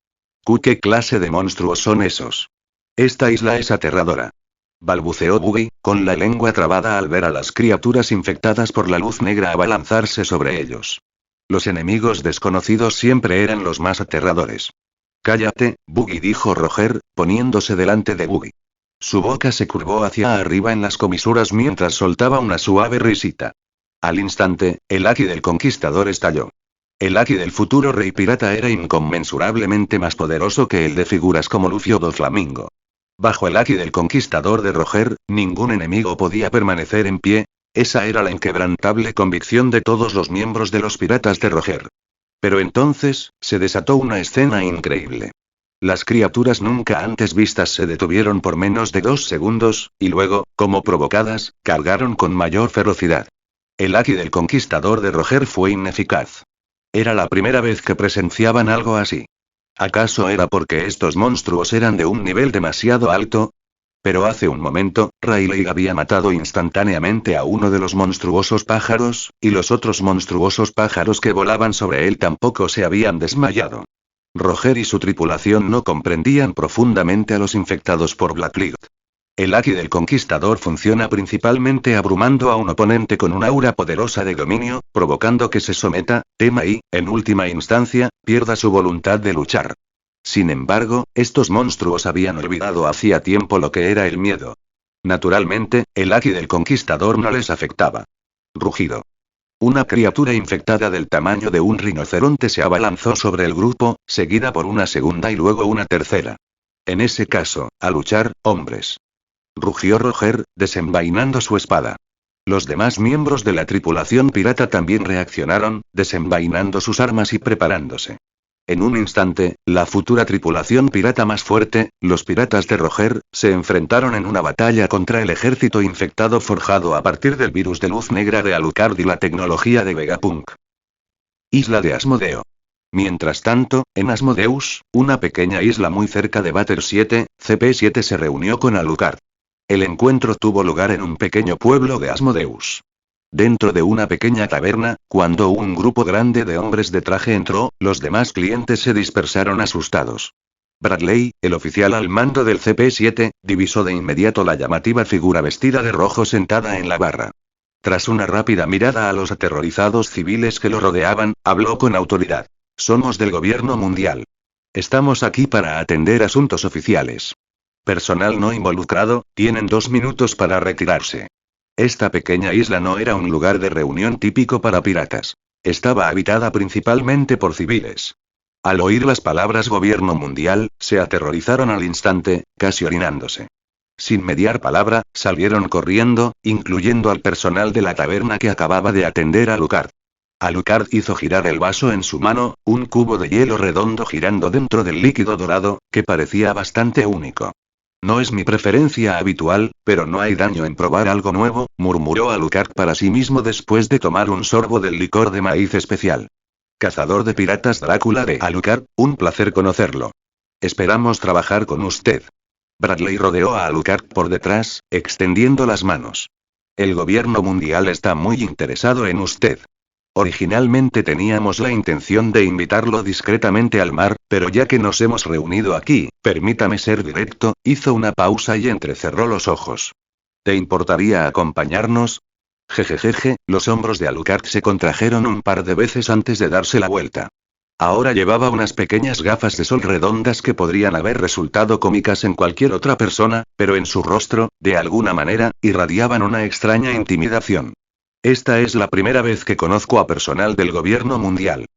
¿Qué clase de monstruos son esos? Esta isla es aterradora, balbuceó Buggy, con la lengua trabada al ver a las criaturas infectadas por la luz negra abalanzarse sobre ellos. Los enemigos desconocidos siempre eran los más aterradores. Cállate, Buggy, dijo Roger, poniéndose delante de Buggy. Su boca se curvó hacia arriba en las comisuras mientras soltaba una suave risita. Al instante, el Haki del Conquistador estalló. El Haki del futuro rey pirata era inconmensurablemente más poderoso que el de figuras como Luffy o Doflamingo. Bajo el Haki del Conquistador de Roger, ningún enemigo podía permanecer en pie. Esa era la inquebrantable convicción de todos los miembros de los piratas de Roger. Pero entonces, se desató una escena increíble. Las criaturas nunca antes vistas se detuvieron por menos de 2 segundos, y luego, como provocadas, cargaron con mayor ferocidad. El Haki del Conquistador de Roger fue ineficaz. Era la primera vez que presenciaban algo así. ¿Acaso era porque estos monstruos eran de un nivel demasiado alto? Pero hace un momento, Rayleigh había matado instantáneamente a uno de los monstruosos pájaros, y los otros monstruosos pájaros que volaban sobre él tampoco se habían desmayado. Roger y su tripulación no comprendían profundamente a los infectados por Blacklead. El Haki del Conquistador funciona principalmente abrumando a un oponente con un aura poderosa de dominio, provocando que se someta, tema y, en última instancia, pierda su voluntad de luchar. Sin embargo, estos monstruos habían olvidado hacía tiempo lo que era el miedo. Naturalmente, el Haki del Conquistador no les afectaba. Rugido. Una criatura infectada del tamaño de un rinoceronte se abalanzó sobre el grupo, seguida por una segunda y luego una tercera. En ese caso, a luchar, hombres. Rugió Roger, desenvainando su espada. Los demás miembros de la tripulación pirata también reaccionaron, desenvainando sus armas y preparándose. En un instante, la futura tripulación pirata más fuerte, los piratas de Roger, se enfrentaron en una batalla contra el ejército infectado forjado a partir del virus de luz negra de Alucard y la tecnología de Vegapunk. Isla de Asmodeo. Mientras tanto, en Asmodeus, una pequeña isla muy cerca de Batter 7, CP7 se reunió con Alucard. El encuentro tuvo lugar en un pequeño pueblo de Asmodeus. Dentro de una pequeña taberna, cuando un grupo grande de hombres de traje entró, los demás clientes se dispersaron asustados. Bradley, el oficial al mando del CP7, divisó de inmediato la llamativa figura vestida de rojo sentada en la barra. Tras una rápida mirada a los aterrorizados civiles que lo rodeaban, habló con autoridad. Somos del gobierno mundial. Estamos aquí para atender asuntos oficiales. Personal no involucrado, tienen 2 minutos para retirarse. Esta pequeña isla no era un lugar de reunión típico para piratas. Estaba habitada principalmente por civiles. Al oír las palabras gobierno mundial, se aterrorizaron al instante, casi orinándose. Sin mediar palabra, salieron corriendo, incluyendo al personal de la taberna que acababa de atender a Alucard. Alucard hizo girar el vaso en su mano, un cubo de hielo redondo girando dentro del líquido dorado, que parecía bastante único. No es mi preferencia habitual, pero no hay daño en probar algo nuevo, murmuró Alucard para sí mismo después de tomar un sorbo del licor de maíz especial. Cazador de piratas Drácula de Alucard, un placer conocerlo. Esperamos trabajar con usted. Bradley rodeó a Alucard por detrás, extendiendo las manos. El gobierno mundial está muy interesado en usted. Originalmente teníamos la intención de invitarlo discretamente al mar, pero ya que nos hemos reunido aquí, permítame ser directo, hizo una pausa y entrecerró los ojos. ¿Te importaría acompañarnos? Jejejeje, los hombros de Alucard se contrajeron un par de veces antes de darse la vuelta. Ahora llevaba unas pequeñas gafas de sol redondas que podrían haber resultado cómicas en cualquier otra persona, pero en su rostro, de alguna manera, irradiaban una extraña intimidación. Esta es la primera vez que conozco a personal del gobierno mundial.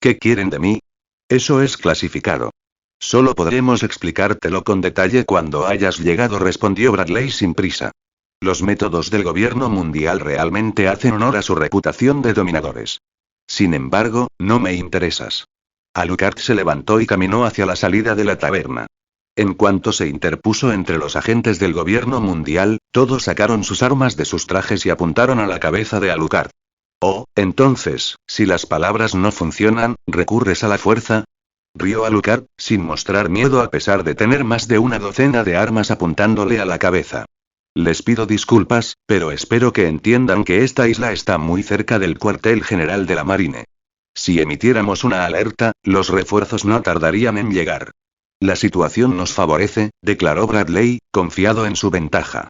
¿Qué quieren de mí? Eso es clasificado. Solo podremos explicártelo con detalle cuando hayas llegado, respondió Bradley sin prisa. Los métodos del gobierno mundial realmente hacen honor a su reputación de dominadores. Sin embargo, no me interesas. Alucard se levantó y caminó hacia la salida de la taberna. En cuanto se interpuso entre los agentes del gobierno mundial, todos sacaron sus armas de sus trajes y apuntaron a la cabeza de Alucard. Oh, entonces, si las palabras no funcionan, ¿recurres a la fuerza? Rió Alucard, sin mostrar miedo a pesar de tener más de una docena de armas apuntándole a la cabeza. Les pido disculpas, pero espero que entiendan que esta isla está muy cerca del cuartel general de la Marine. Si emitiéramos una alerta, los refuerzos no tardarían en llegar. La situación nos favorece, declaró Bradley, confiado en su ventaja.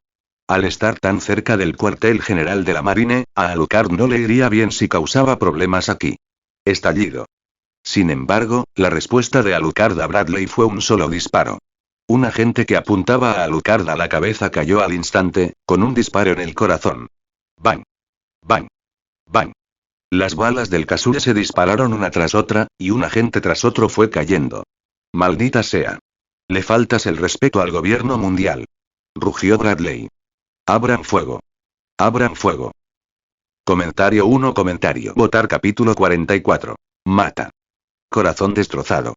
Al estar tan cerca del cuartel general de la Marine, a Alucard no le iría bien si causaba problemas aquí. Estallido. Sin embargo, la respuesta de Alucard a Bradley fue un solo disparo. Un agente que apuntaba a Alucard a la cabeza cayó al instante, con un disparo en el corazón. ¡Bang! ¡Bang! ¡Bang! Las balas del Kasuya se dispararon una tras otra, y un agente tras otro fue cayendo. ¡Maldita sea! Le faltas el respeto al gobierno mundial. Rugió Bradley. Abran fuego. Abran fuego. Comentario 1. Votar capítulo 44. Mata. Corazón destrozado.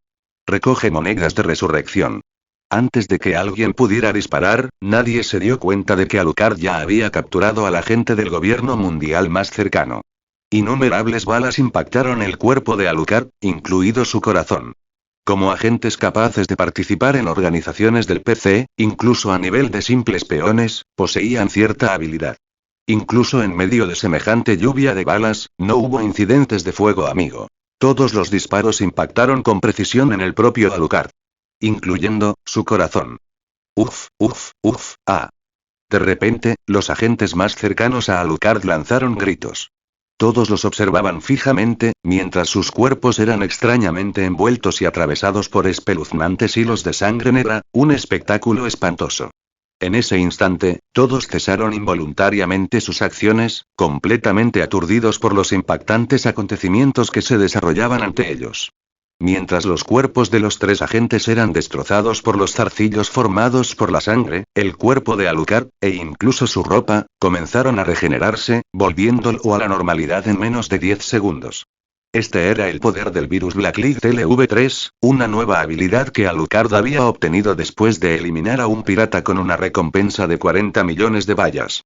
Recoge monedas de resurrección. Antes de que alguien pudiera disparar, nadie se dio cuenta de que Alucard ya había capturado al agente del gobierno mundial más cercano. Innumerables balas impactaron el cuerpo de Alucard, incluido su corazón. Como agentes capaces de participar en organizaciones del PC, incluso a nivel de simples peones, poseían cierta habilidad. Incluso en medio de semejante lluvia de balas, no hubo incidentes de fuego amigo. Todos los disparos impactaron con precisión en el propio Alucard. Incluyendo su corazón. Ah. De repente, los agentes más cercanos a Alucard lanzaron gritos. Todos los observaban fijamente, mientras sus cuerpos eran extrañamente envueltos y atravesados por espeluznantes hilos de sangre negra, un espectáculo espantoso. En ese instante, todos cesaron involuntariamente sus acciones, completamente aturdidos por los impactantes acontecimientos que se desarrollaban ante ellos. Mientras los cuerpos de los tres agentes eran destrozados por los zarcillos formados por la sangre, el cuerpo de Alucard, e incluso su ropa, comenzaron a regenerarse, volviéndolo a la normalidad en menos de 10 segundos. Este era el poder del virus Blacklead LV3, una nueva habilidad que Alucard había obtenido después de eliminar a un pirata con una recompensa de 40 millones de bayas.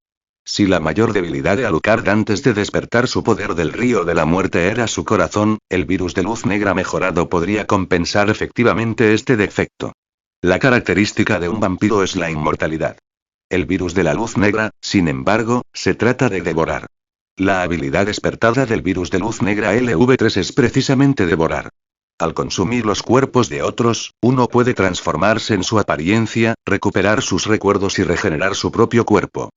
Si la mayor debilidad de Alucard antes de despertar su poder del río de la muerte era su corazón, el virus de luz negra mejorado podría compensar efectivamente este defecto. La característica de un vampiro es la inmortalidad. El virus de la luz negra, sin embargo, se trata de devorar. La habilidad despertada del virus de luz negra LV3 es precisamente devorar. Al consumir los cuerpos de otros, uno puede transformarse en su apariencia, recuperar sus recuerdos y regenerar su propio cuerpo.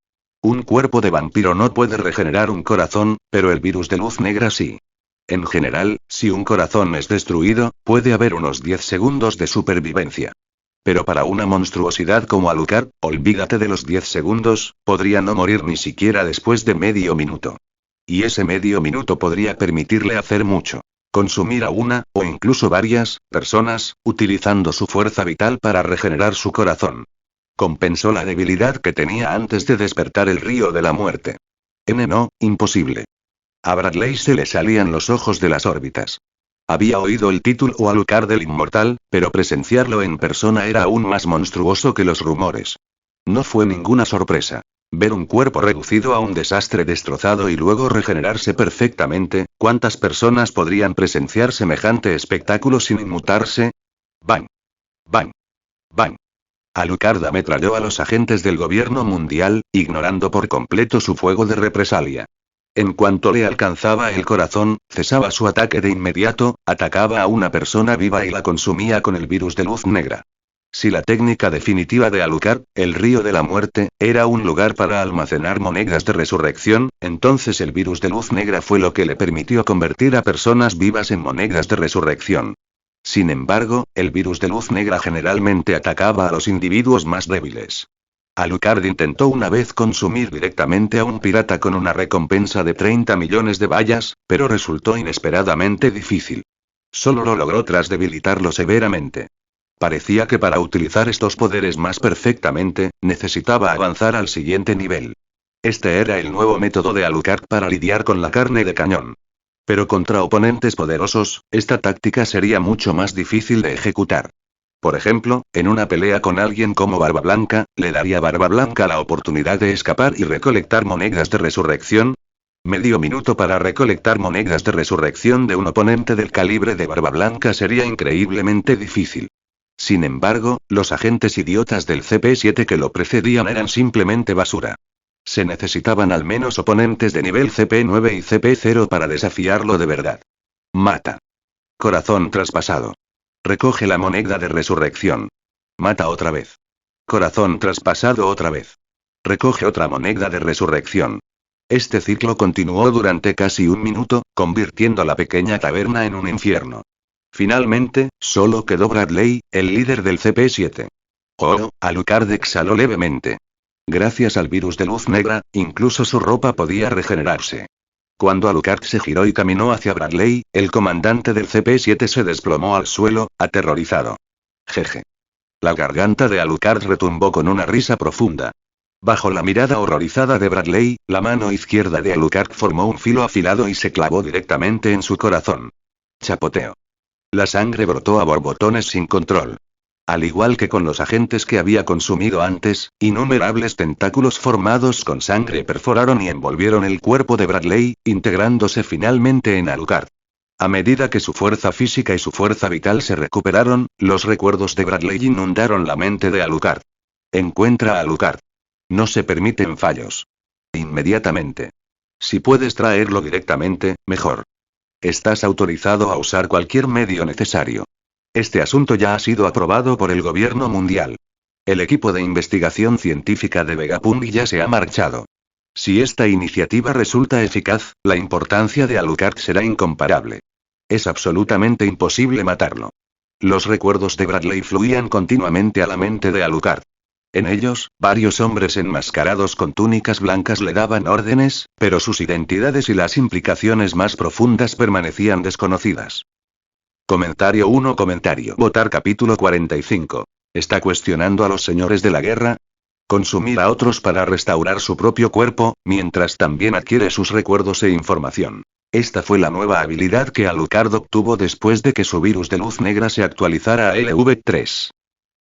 Un cuerpo de vampiro no puede regenerar un corazón, pero el virus de luz negra sí. En general, si un corazón es destruido, puede haber unos 10 segundos de supervivencia. Pero para una monstruosidad como Alucard, olvídate de los 10 segundos, podría no morir ni siquiera después de medio minuto. Y ese medio minuto podría permitirle hacer mucho. Consumir a una, o incluso varias, personas, utilizando su fuerza vital para regenerar su corazón. Compensó la debilidad que tenía antes de despertar el río de la muerte. No, imposible. A Bradley se le salían los ojos de las órbitas. Había oído el título Alucard del Inmortal, pero presenciarlo en persona era aún más monstruoso que los rumores. No fue ninguna sorpresa. Ver un cuerpo reducido a un desastre destrozado y luego regenerarse perfectamente, ¿cuántas personas podrían presenciar semejante espectáculo sin inmutarse? ¡Bang! ¡Bang! ¡Bang! Alucard ametralló a los agentes del gobierno mundial, ignorando por completo su fuego de represalia. En cuanto le alcanzaba el corazón, cesaba su ataque de inmediato, atacaba a una persona viva y la consumía con el virus de luz negra. Si la técnica definitiva de Alucard, el río de la muerte, era un lugar para almacenar monedas de resurrección, entonces el virus de luz negra fue lo que le permitió convertir a personas vivas en monedas de resurrección. Sin embargo, el virus de luz negra generalmente atacaba a los individuos más débiles. Alucard intentó una vez consumir directamente a un pirata con una recompensa de 30 millones de bayas, pero resultó inesperadamente difícil. Solo lo logró tras debilitarlo severamente. Parecía que para utilizar estos poderes más perfectamente, necesitaba avanzar al siguiente nivel. Este era el nuevo método de Alucard para lidiar con la carne de cañón. Pero contra oponentes poderosos, esta táctica sería mucho más difícil de ejecutar. Por ejemplo, en una pelea con alguien como Barba Blanca, ¿le daría Barba Blanca la oportunidad de escapar y recolectar monedas de resurrección? Medio minuto para recolectar monedas de resurrección de un oponente del calibre de Barba Blanca sería increíblemente difícil. Sin embargo, los agentes idiotas del CP7 que lo precedían eran simplemente basura. Se necesitaban al menos oponentes de nivel CP9 y CP0 para desafiarlo de verdad. Mata. Corazón traspasado. Recoge la moneda de resurrección. Mata otra vez. Corazón traspasado otra vez. Recoge otra moneda de resurrección. Este ciclo continuó durante casi un minuto, convirtiendo la pequeña taberna en un infierno. Finalmente, solo quedó Bradley, el líder del CP7. Oh, Alucard exhaló levemente. Gracias al virus de luz negra, incluso su ropa podía regenerarse. Cuando Alucard se giró y caminó hacia Bradley, el comandante del CP7 se desplomó al suelo, aterrorizado. Jeje. La garganta de Alucard retumbó con una risa profunda. Bajo la mirada horrorizada de Bradley, la mano izquierda de Alucard formó un filo afilado y se clavó directamente en su corazón. Chapoteo. La sangre brotó a borbotones sin control. Al igual que con los agentes que había consumido antes, innumerables tentáculos formados con sangre perforaron y envolvieron el cuerpo de Bradley, integrándose finalmente en Alucard. A medida que su fuerza física y su fuerza vital se recuperaron, los recuerdos de Bradley inundaron la mente de Alucard. Encuentra a Alucard. No se permiten fallos. Inmediatamente. Si puedes traerlo directamente, mejor. Estás autorizado a usar cualquier medio necesario. Este asunto ya ha sido aprobado por el gobierno mundial. El equipo de investigación científica de Vegapunk ya se ha marchado. Si esta iniciativa resulta eficaz, la importancia de Alucard será incomparable. Es absolutamente imposible matarlo. Los recuerdos de Bradley fluían continuamente a la mente de Alucard. En ellos, varios hombres enmascarados con túnicas blancas le daban órdenes, pero sus identidades y las implicaciones más profundas permanecían desconocidas. Comentario 1. Votar capítulo 45. ¿Está cuestionando a los señores de la guerra? Consumir a otros para restaurar su propio cuerpo, mientras también adquiere sus recuerdos e información. Esta fue la nueva habilidad que Alucard obtuvo después de que su virus de luz negra se actualizara a LV3.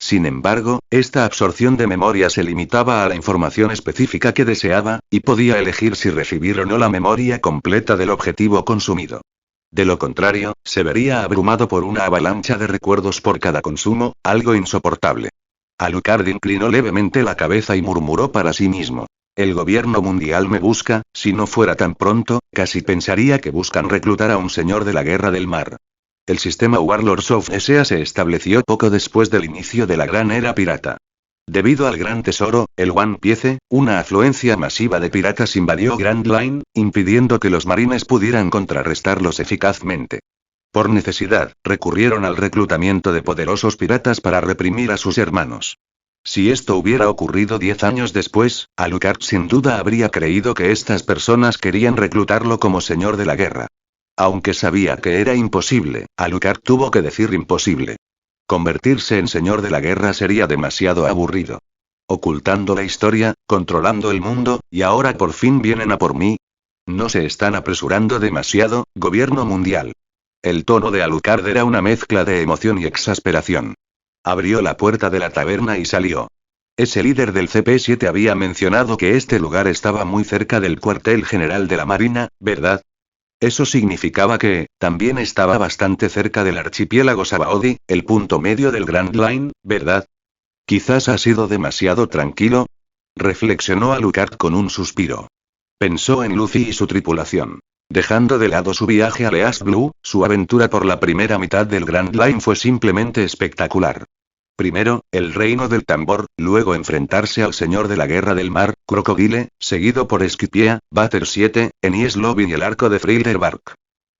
Sin embargo, esta absorción de memoria se limitaba a la información específica que deseaba, y podía elegir si recibir o no la memoria completa del objetivo consumido. De lo contrario, se vería abrumado por una avalancha de recuerdos por cada consumo, algo insoportable. Alucard inclinó levemente la cabeza y murmuró para sí mismo. El gobierno mundial me busca, si no fuera tan pronto, casi pensaría que buscan reclutar a un señor de la guerra del mar. El sistema Warlords of Esea se estableció poco después del inicio de la Gran Era Pirata. Debido al Gran Tesoro, el One Piece, una afluencia masiva de piratas invadió Grand Line, impidiendo que los marines pudieran contrarrestarlos eficazmente. Por necesidad, recurrieron al reclutamiento de poderosos piratas para reprimir a sus hermanos. Si esto hubiera ocurrido 10 años después, Alucard sin duda habría creído que estas personas querían reclutarlo como señor de la guerra. Aunque sabía que era imposible, Alucard tuvo que decir imposible. Convertirse en señor de la guerra sería demasiado aburrido. Ocultando la historia, controlando el mundo, y ahora por fin vienen a por mí. No se están apresurando demasiado, gobierno mundial. El tono de Alucard era una mezcla de emoción y exasperación. Abrió la puerta de la taberna y salió. Ese líder del CP7 había mencionado que este lugar estaba muy cerca del cuartel general de la Marina, ¿verdad? Eso significaba que, también estaba bastante cerca del archipiélago Sabaody, el punto medio del Grand Line, ¿verdad? Quizás ha sido demasiado tranquilo. Reflexionó Alucard con un suspiro. Pensó en Luffy y su tripulación. Dejando de lado su viaje a East Blue, su aventura por la primera mitad del Grand Line fue simplemente espectacular. Primero, el reino del tambor, luego enfrentarse al señor de la guerra del mar, Crocodile, seguido por Skypiea, Butter 7, Enies Lobby y el arco de Frilderbark.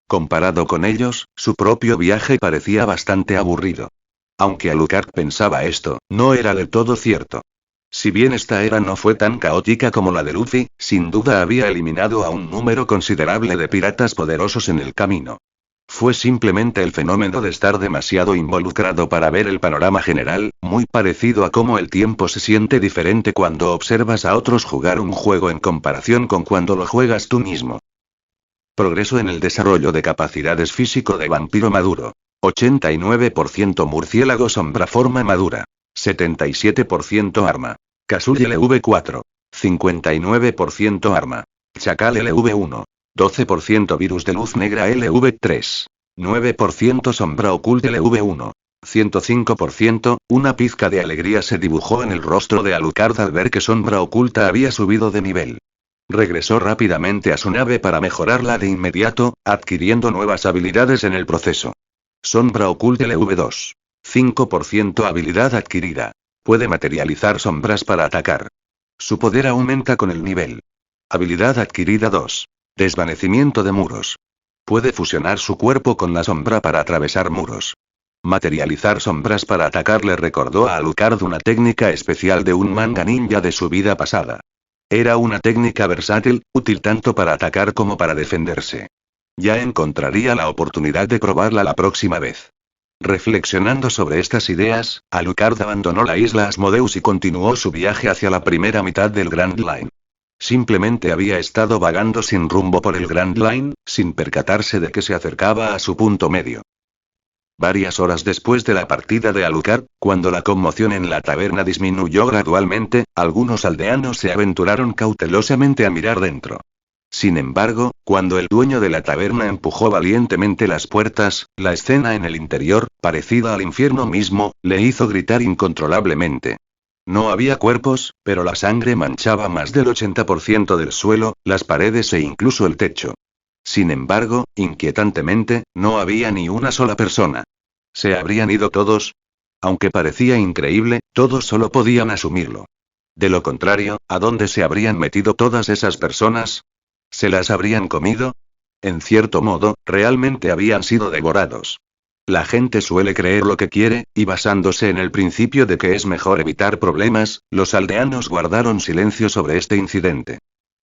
Comparado con ellos, su propio viaje parecía bastante aburrido. Aunque Alucard pensaba esto, no era del todo cierto. Si bien esta era no fue tan caótica como la de Luffy, sin duda había eliminado a un número considerable de piratas poderosos en el camino. Fue simplemente el fenómeno de estar demasiado involucrado para ver el panorama general, muy parecido a cómo el tiempo se siente diferente cuando observas a otros jugar un juego en comparación con cuando lo juegas tú mismo. Progreso en el desarrollo de capacidades físico de vampiro maduro. 89% murciélago sombra forma madura. 77% arma. Casull LV4. 59% arma. Chacal LV1. 12% virus de luz negra LV3. 9% sombra oculta LV1. 105%, una pizca de alegría se dibujó en el rostro de Alucard al ver que sombra oculta había subido de nivel. Regresó rápidamente a su nave para mejorarla de inmediato, adquiriendo nuevas habilidades en el proceso. Sombra oculta LV2. 5% habilidad adquirida. Puede materializar sombras para atacar. Su poder aumenta con el nivel. Habilidad adquirida 2. Desvanecimiento de muros. Puede fusionar su cuerpo con la sombra para atravesar muros. Materializar sombras para atacar le recordó a Alucard una técnica especial de un manga ninja de su vida pasada. Era una técnica versátil, útil tanto para atacar como para defenderse. Ya encontraría la oportunidad de probarla la próxima vez. Reflexionando sobre estas ideas, Alucard abandonó la isla Asmodeus y continuó su viaje hacia la primera mitad del Grand Line. Simplemente había estado vagando sin rumbo por el Grand Line, sin percatarse de que se acercaba a su punto medio. Varias horas después de la partida de Alucard, cuando la conmoción en la taberna disminuyó gradualmente, algunos aldeanos se aventuraron cautelosamente a mirar dentro. Sin embargo, cuando el dueño de la taberna empujó valientemente las puertas, la escena en el interior, parecida al infierno mismo, le hizo gritar incontrolablemente. No había cuerpos, pero la sangre manchaba más del 80% del suelo, las paredes e incluso el techo. Sin embargo, inquietantemente, no había ni una sola persona. ¿Se habrían ido todos? Aunque parecía increíble, todos solo podían asumirlo. De lo contrario, ¿a dónde se habrían metido todas esas personas? ¿Se las habrían comido? En cierto modo, realmente habían sido devorados. La gente suele creer lo que quiere, y basándose en el principio de que es mejor evitar problemas, los aldeanos guardaron silencio sobre este incidente.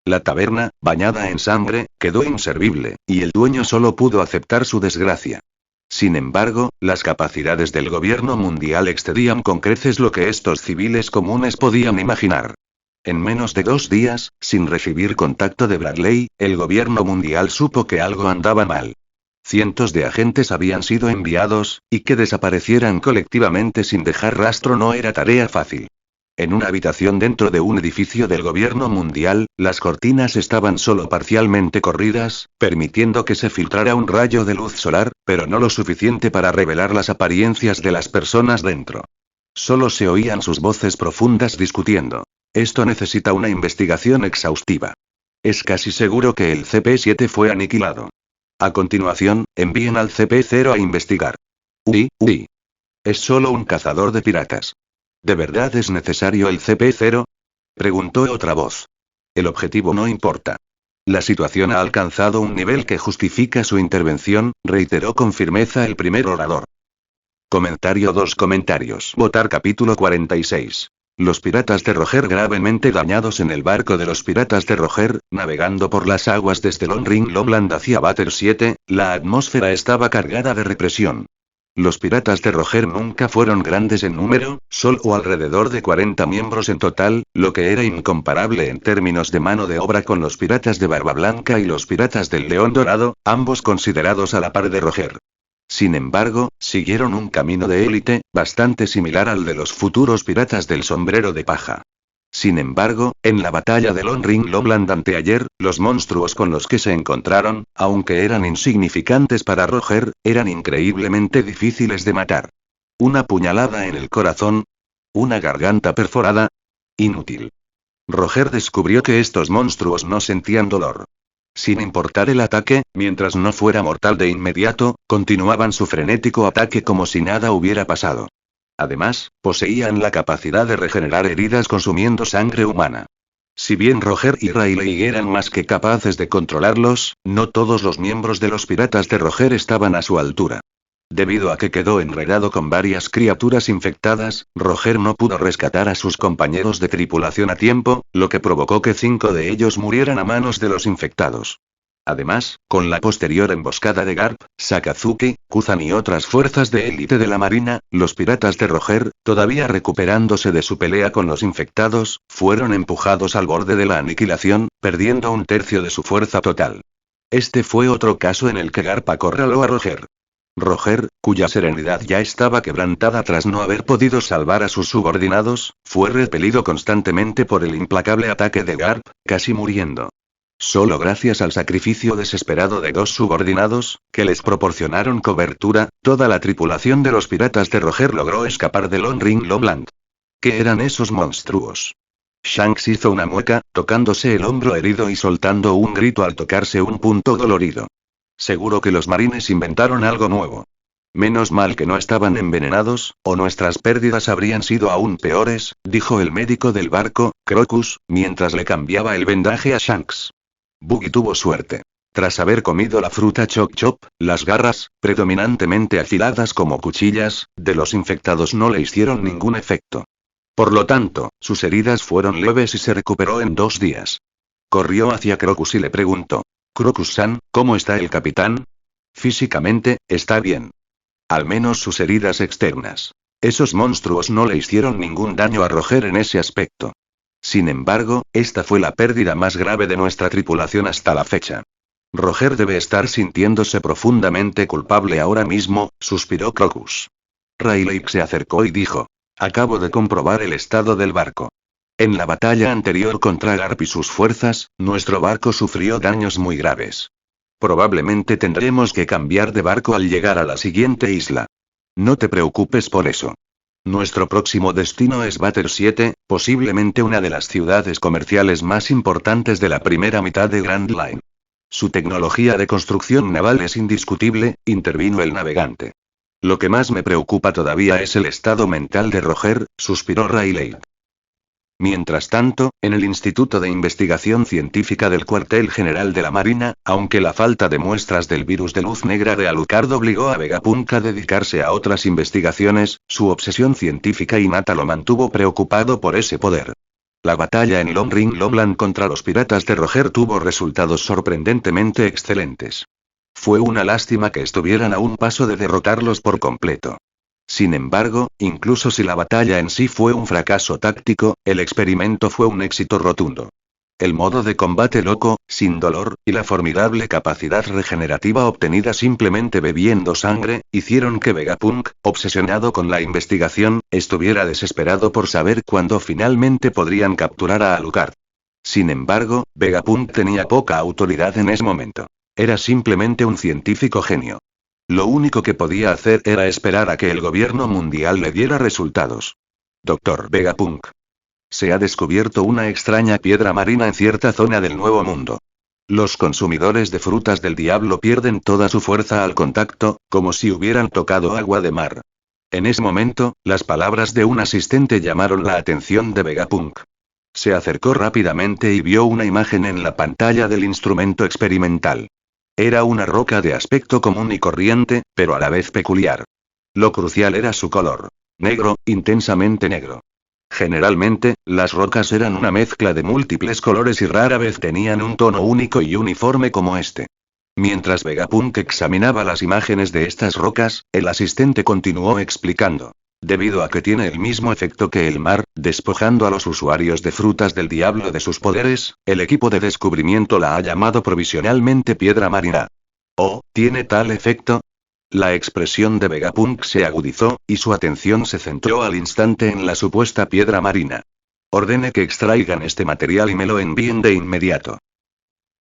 La taberna, bañada en sangre, quedó inservible, y el dueño solo pudo aceptar su desgracia. Sin embargo, las capacidades del gobierno mundial excedían con creces lo que estos civiles comunes podían imaginar. En menos de 2 días, sin recibir contacto de Bradley, el gobierno mundial supo que algo andaba mal. Cientos de agentes habían sido enviados, y que desaparecieran colectivamente sin dejar rastro no era tarea fácil. En una habitación dentro de un edificio del gobierno mundial, las cortinas estaban solo parcialmente corridas, permitiendo que se filtrara un rayo de luz solar, pero no lo suficiente para revelar las apariencias de las personas dentro. Solo se oían sus voces profundas discutiendo. Esto necesita una investigación exhaustiva. Es casi seguro que el CP-7 fue aniquilado. A continuación, envíen al CP-0 a investigar. Uy. Es solo un cazador de piratas. ¿De verdad es necesario el CP-0? Preguntó otra voz. El objetivo no importa. La situación ha alcanzado un nivel que justifica su intervención, reiteró con firmeza el primer orador. Comentario 2 comentarios. Votar capítulo 46. Los piratas de Roger gravemente dañados en el barco de los piratas de Roger, navegando por las aguas desde Long Lobland hacia Butter 7, la atmósfera estaba cargada de represión. Los piratas de Roger nunca fueron grandes en número, solo alrededor de 40 miembros en total, lo que era incomparable en términos de mano de obra con los piratas de Barba Blanca y los piratas del León Dorado, ambos considerados a la par de Roger. Sin embargo, siguieron un camino de élite, bastante similar al de los futuros piratas del sombrero de paja. Sin embargo, en la batalla de Lobland anteayer, los monstruos con los que se encontraron, aunque eran insignificantes para Roger, eran increíblemente difíciles de matar. Una puñalada en el corazón. Una garganta perforada. Inútil. Roger descubrió que estos monstruos no sentían dolor. Sin importar el ataque, mientras no fuera mortal de inmediato, continuaban su frenético ataque como si nada hubiera pasado. Además, poseían la capacidad de regenerar heridas consumiendo sangre humana. Si bien Roger y Riley eran más que capaces de controlarlos, no todos los miembros de los piratas de Roger estaban a su altura. Debido a que quedó enredado con varias criaturas infectadas, Roger no pudo rescatar a sus compañeros de tripulación a tiempo, lo que provocó que 5 de ellos murieran a manos de los infectados. Además, con la posterior emboscada de Garp, Sakazuki, Kuzan y otras fuerzas de élite de la marina, los piratas de Roger, todavía recuperándose de su pelea con los infectados, fueron empujados al borde de la aniquilación, perdiendo 1/3 de su fuerza total. Este fue otro caso en el que Garp acorraló a Roger. Roger, cuya serenidad ya estaba quebrantada tras no haber podido salvar a sus subordinados, fue repelido constantemente por el implacable ataque de Garp, casi muriendo. Solo gracias al sacrificio desesperado de 2 subordinados, que les proporcionaron cobertura, toda la tripulación de los piratas de Roger logró escapar de Long Lobland. ¿Qué eran esos monstruos? Shanks hizo una mueca, tocándose el hombro herido y soltando un grito al tocarse un punto dolorido. Seguro que los marines inventaron algo nuevo. Menos mal que no estaban envenenados, o nuestras pérdidas habrían sido aún peores, dijo el médico del barco, Crocus, mientras le cambiaba el vendaje a Shanks. Buggy tuvo suerte. Tras haber comido la fruta Chop Chop, las garras, predominantemente afiladas como cuchillas, de los infectados no le hicieron ningún efecto. Por lo tanto, sus heridas fueron leves y se recuperó en 2 días. Corrió hacia Crocus y le preguntó: Crocus-san, ¿cómo está el capitán? Físicamente, está bien. Al menos sus heridas externas. Esos monstruos no le hicieron ningún daño a Roger en ese aspecto. Sin embargo, esta fue la pérdida más grave de nuestra tripulación hasta la fecha. Roger debe estar sintiéndose profundamente culpable ahora mismo, suspiró Crocus. Riley se acercó y dijo: acabo de comprobar el estado del barco. En la batalla anterior contra Garp y sus fuerzas, nuestro barco sufrió daños muy graves. Probablemente tendremos que cambiar de barco al llegar a la siguiente isla. No te preocupes por eso. Nuestro próximo destino es Batter 7, posiblemente una de las ciudades comerciales más importantes de la primera mitad de Grand Line. Su tecnología de construcción naval es indiscutible, intervino el navegante. Lo que más me preocupa todavía es el estado mental de Roger, suspiró Riley. Mientras tanto, en el Instituto de Investigación Científica del Cuartel General de la Marina, aunque la falta de muestras del virus de luz negra de Alucard obligó a Vegapunk a dedicarse a otras investigaciones, su obsesión científica innata lo mantuvo preocupado por ese poder. La batalla en Long Lobland contra los piratas de Roger tuvo resultados sorprendentemente excelentes. Fue una lástima que estuvieran a un paso de derrotarlos por completo. Sin embargo, incluso si la batalla en sí fue un fracaso táctico, el experimento fue un éxito rotundo. El modo de combate loco, sin dolor, y la formidable capacidad regenerativa obtenida simplemente bebiendo sangre, hicieron que Vegapunk, obsesionado con la investigación, estuviera desesperado por saber cuándo finalmente podrían capturar a Alucard. Sin embargo, Vegapunk tenía poca autoridad en ese momento. Era simplemente un científico genio. Lo único que podía hacer era esperar a que el gobierno mundial le diera resultados. Dr. Vegapunk. Se ha descubierto una extraña piedra marina en cierta zona del Nuevo Mundo. Los consumidores de frutas del diablo pierden toda su fuerza al contacto, como si hubieran tocado agua de mar. En ese momento, las palabras de un asistente llamaron la atención de Vegapunk. Se acercó rápidamente y vio una imagen en la pantalla del instrumento experimental. Era una roca de aspecto común y corriente, pero a la vez peculiar. Lo crucial era su color. Negro, intensamente negro. Generalmente, las rocas eran una mezcla de múltiples colores y rara vez tenían un tono único y uniforme como este. Mientras Vegapunk examinaba las imágenes de estas rocas, el asistente continuó explicando. Debido a que tiene el mismo efecto que el mar, despojando a los usuarios de frutas del diablo de sus poderes, el equipo de descubrimiento la ha llamado provisionalmente piedra marina. ¿Oh, tiene tal efecto? La expresión de Vegapunk se agudizó, y su atención se centró al instante en la supuesta piedra marina. Ordene que extraigan este material y me lo envíen de inmediato.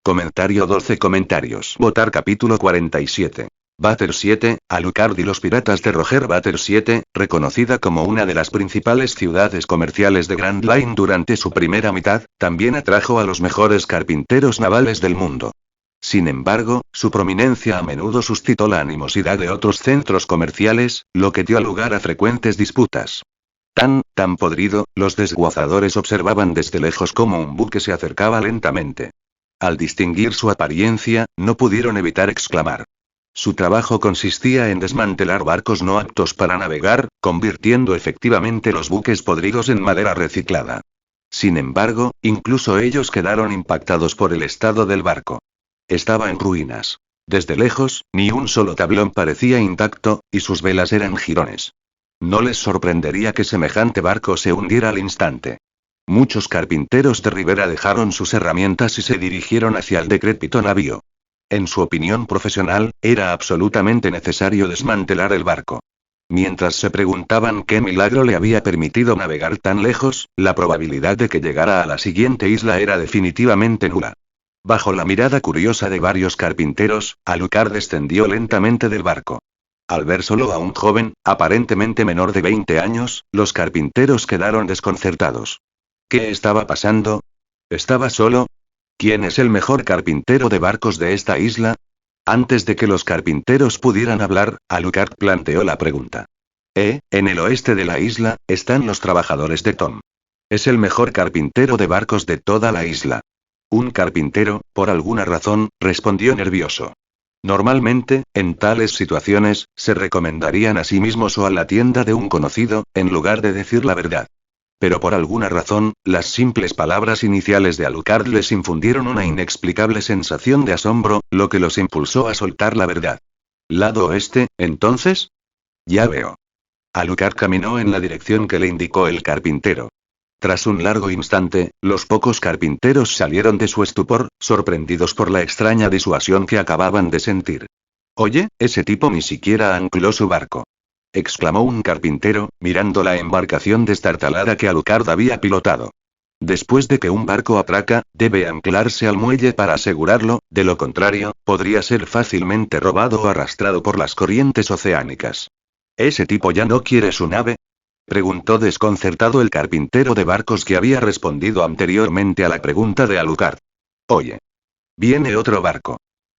Comentario 12 comentarios. Votar capítulo 47. Batter 7, Alucard y los piratas de Roger. Batter 7, reconocida como una de las principales ciudades comerciales de Grand Line durante su primera mitad, también atrajo a los mejores carpinteros navales del mundo. Sin embargo, su prominencia a menudo suscitó la animosidad de otros centros comerciales, lo que dio lugar a frecuentes disputas. Tan podrido, los desguazadores observaban desde lejos cómo un buque se acercaba lentamente. Al distinguir su apariencia, no pudieron evitar exclamar. Su trabajo consistía en desmantelar barcos no aptos para navegar, convirtiendo efectivamente los buques podridos en madera reciclada. Sin embargo, incluso ellos quedaron impactados por el estado del barco. Estaba en ruinas. Desde lejos, ni un solo tablón parecía intacto, y sus velas eran jirones. No les sorprendería que semejante barco se hundiera al instante. Muchos carpinteros de ribera dejaron sus herramientas y se dirigieron hacia el decrépito navío. En su opinión profesional, era absolutamente necesario desmantelar el barco. Mientras se preguntaban qué milagro le había permitido navegar tan lejos, la probabilidad de que llegara a la siguiente isla era definitivamente nula. Bajo la mirada curiosa de varios carpinteros, Alucard descendió lentamente del barco. Al ver solo a un joven, aparentemente menor de 20 años, los carpinteros quedaron desconcertados. ¿Qué estaba pasando? ¿Estaba solo? ¿Quién es el mejor carpintero de barcos de esta isla? Antes de que los carpinteros pudieran hablar, Alucard planteó la pregunta. En el oeste de la isla, están los trabajadores de Tom. Es el mejor carpintero de barcos de toda la isla. Un carpintero, por alguna razón, respondió nervioso. Normalmente, en tales situaciones, se recomendarían a sí mismos o a la tienda de un conocido, en lugar de decir la verdad. Pero por alguna razón, las simples palabras iniciales de Alucard les infundieron una inexplicable sensación de asombro, lo que los impulsó a soltar la verdad. ¿Lado oeste, entonces? Ya veo. Alucard caminó en la dirección que le indicó el carpintero. Tras un largo instante, los pocos carpinteros salieron de su estupor, sorprendidos por la extraña disuasión que acababan de sentir. «Oye, ese tipo ni siquiera ancló su barco», exclamó un carpintero, mirando la embarcación destartalada que Alucard había pilotado. «Después de que un barco atraca, debe anclarse al muelle para asegurarlo, de lo contrario, podría ser fácilmente robado o arrastrado por las corrientes oceánicas». «¿Ese tipo ya no quiere su nave?», preguntó desconcertado el carpintero de barcos que había respondido anteriormente a la pregunta de Alucard. «Oye. Viene otro barco.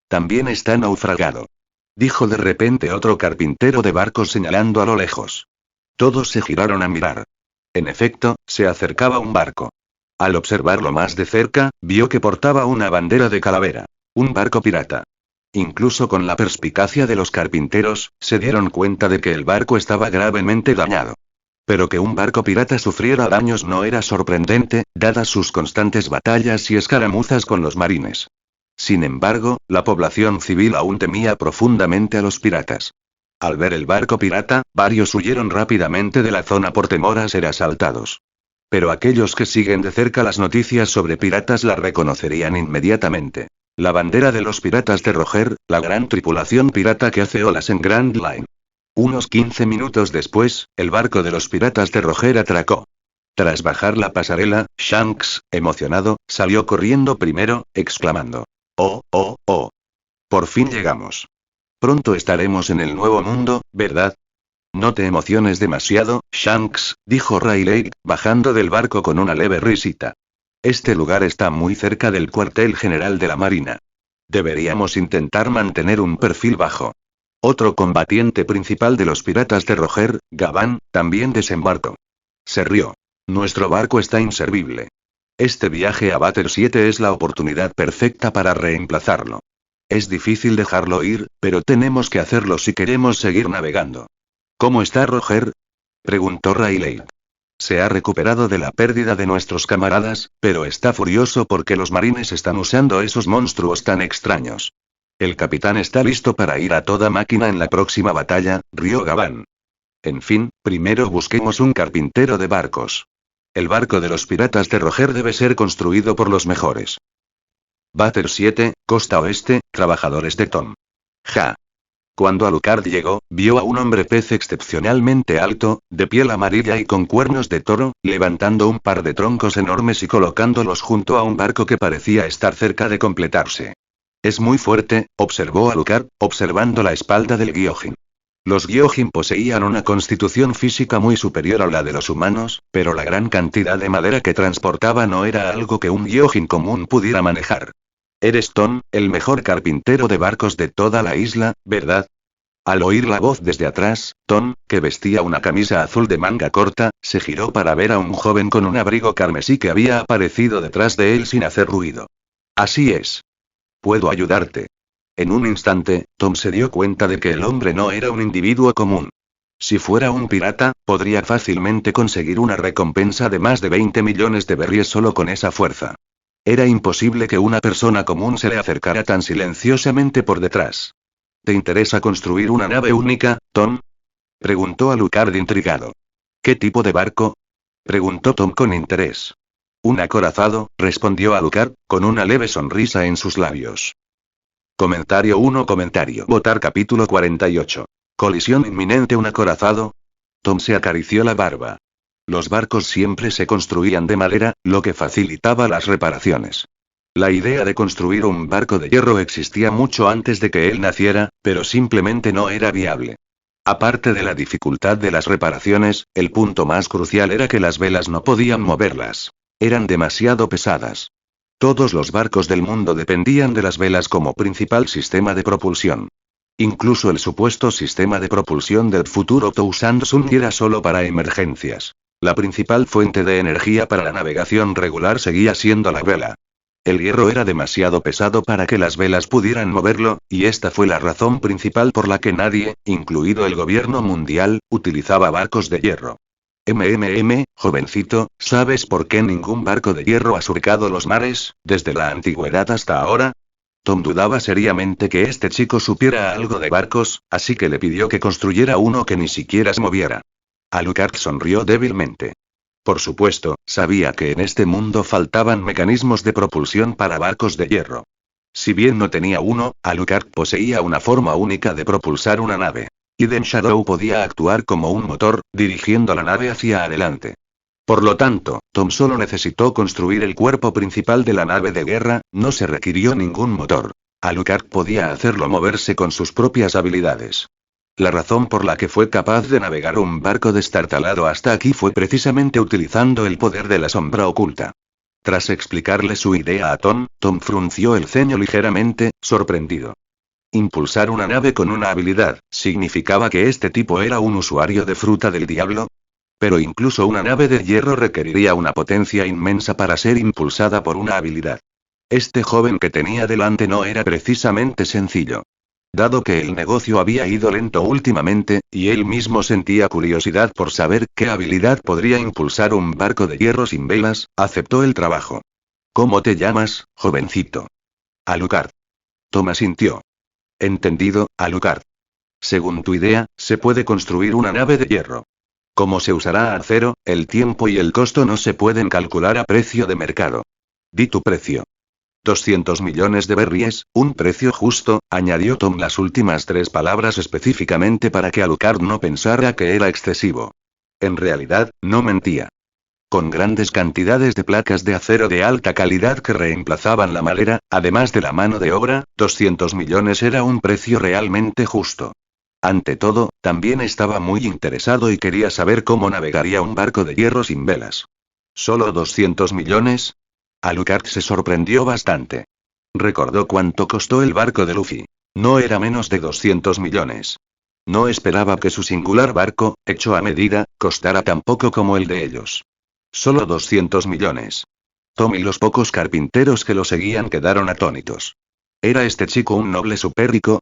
También está naufragado», dijo de repente otro carpintero de barcos señalando a lo lejos. Todos se giraron a mirar. En efecto, se acercaba un barco. Al observarlo más de cerca, vio que portaba una bandera de calavera. Un barco pirata. Incluso con la perspicacia de los carpinteros, se dieron cuenta de que el barco estaba gravemente dañado. Pero que un barco pirata sufriera daños no era sorprendente, dadas sus constantes batallas y escaramuzas con los marines. Sin embargo, la población civil aún temía profundamente a los piratas. Al ver el barco pirata, varios huyeron rápidamente de la zona por temor a ser asaltados. Pero aquellos que siguen de cerca las noticias sobre piratas la reconocerían inmediatamente. La bandera de los piratas de Roger, la gran tripulación pirata que hace olas en Grand Line. Unos 15 minutos después, el barco de los piratas de Roger atracó. Tras bajar la pasarela, Shanks, emocionado, salió corriendo primero, exclamando: «¡Oh, oh, oh! Por fin llegamos. Pronto estaremos en el nuevo mundo, ¿verdad?» «No te emociones demasiado, Shanks», dijo Riley, bajando del barco con una leve risita. «Este lugar está muy cerca del cuartel general de la Marina. Deberíamos intentar mantener un perfil bajo». Otro combatiente principal de los piratas de Roger, Gavan, también desembarcó. Se rió. «Nuestro barco está inservible. Este viaje a Bater 7 es la oportunidad perfecta para reemplazarlo. Es difícil dejarlo ir, pero tenemos que hacerlo si queremos seguir navegando». «¿Cómo está Roger?», preguntó Riley. «Se ha recuperado de la pérdida de nuestros camaradas, pero está furioso porque los marines están usando esos monstruos tan extraños». «El capitán está listo para ir a toda máquina en la próxima batalla», rió Gavan. «En fin, primero busquemos un carpintero de barcos. El barco de los piratas de Roger debe ser construido por los mejores». Bater 7, costa oeste, trabajadores de Tom. Ja. Cuando Alucard llegó, vio a un hombre pez excepcionalmente alto, de piel amarilla y con cuernos de toro, levantando un par de troncos enormes y colocándolos junto a un barco que parecía estar cerca de completarse. «Es muy fuerte», observó Alucard, observando la espalda del Gyojin. Los Gyojin poseían una constitución física muy superior a la de los humanos, pero la gran cantidad de madera que transportaba no era algo que un Gyojin común pudiera manejar. Eres Tom, el mejor carpintero de barcos de toda la isla, ¿verdad? Al oír la voz desde atrás, Tom, que vestía una camisa azul de manga corta, se giró para ver a un joven con un abrigo carmesí que había aparecido detrás de él sin hacer ruido. Así es. Puedo ayudarte. En un instante, Tom se dio cuenta de que el hombre no era un individuo común. Si fuera un pirata, podría fácilmente conseguir una recompensa de más de 20 millones de berries solo con esa fuerza. Era imposible que una persona común se le acercara tan silenciosamente por detrás. ¿Te interesa construir una nave única, Tom? Preguntó Alucard intrigado. ¿Qué tipo de barco? Preguntó Tom con interés. Un acorazado, respondió Alucard, con una leve sonrisa en sus labios. Comentario 1. Votar capítulo 48. Colisión inminente. ¿Un acorazado? Tom se acarició la barba. Los barcos siempre se construían de madera, lo que facilitaba las reparaciones. La idea de construir un barco de hierro existía mucho antes de que él naciera, pero simplemente no era viable. Aparte de la dificultad de las reparaciones, el punto más crucial era que las velas no podían moverlas. Eran demasiado pesadas. Todos los barcos del mundo dependían de las velas como principal sistema de propulsión. Incluso el supuesto sistema de propulsión del futuro Tousan Sun era solo para emergencias. La principal fuente de energía para la navegación regular seguía siendo la vela. El hierro era demasiado pesado para que las velas pudieran moverlo, y esta fue la razón principal por la que nadie, incluido el gobierno mundial, utilizaba barcos de hierro. Jovencito, ¿sabes por qué ningún barco de hierro ha surcado los mares, desde la antigüedad hasta ahora? Tom dudaba seriamente que este chico supiera algo de barcos, así que le pidió que construyera uno que ni siquiera se moviera. Alucard sonrió débilmente. Por supuesto, sabía que en este mundo faltaban mecanismos de propulsión para barcos de hierro. Si bien no tenía uno, Alucard poseía una forma única de propulsar una nave. Eden Shadow podía actuar como un motor, dirigiendo la nave hacia adelante. Por lo tanto, Tom solo necesitó construir el cuerpo principal de la nave de guerra, no se requirió ningún motor. Alucard podía hacerlo moverse con sus propias habilidades. La razón por la que fue capaz de navegar un barco destartalado hasta aquí fue precisamente utilizando el poder de la sombra oculta. Tras explicarle su idea a Tom, Tom frunció el ceño ligeramente, sorprendido. Impulsar una nave con una habilidad, ¿significaba que este tipo era un usuario de fruta del diablo? Pero incluso una nave de hierro requeriría una potencia inmensa para ser impulsada por una habilidad. Este joven que tenía delante no era precisamente sencillo. Dado que el negocio había ido lento últimamente, y él mismo sentía curiosidad por saber qué habilidad podría impulsar un barco de hierro sin velas, aceptó el trabajo. ¿Cómo te llamas, jovencito? Alucard. Tom asintió. Entendido, Alucard. Según tu idea, se puede construir una nave de hierro. Como se usará acero, el tiempo y el costo no se pueden calcular a precio de mercado. Di tu precio. 200 millones de berries, un precio justo, añadió Tom las últimas 3 palabras específicamente para que Alucard no pensara que era excesivo. En realidad, no mentía. Con grandes cantidades de placas de acero de alta calidad que reemplazaban la madera, además de la mano de obra, 200 millones era un precio realmente justo. Ante todo, también estaba muy interesado y quería saber cómo navegaría un barco de hierro sin velas. ¿Solo 200 millones? Alucard se sorprendió bastante. Recordó cuánto costó el barco de Luffy. No era menos de 200 millones. No esperaba que su singular barco, hecho a medida, costara tan poco como el de ellos. Solo 200 millones. Tom y los pocos carpinteros que lo seguían quedaron atónitos. ¿Era este chico un noble superrico?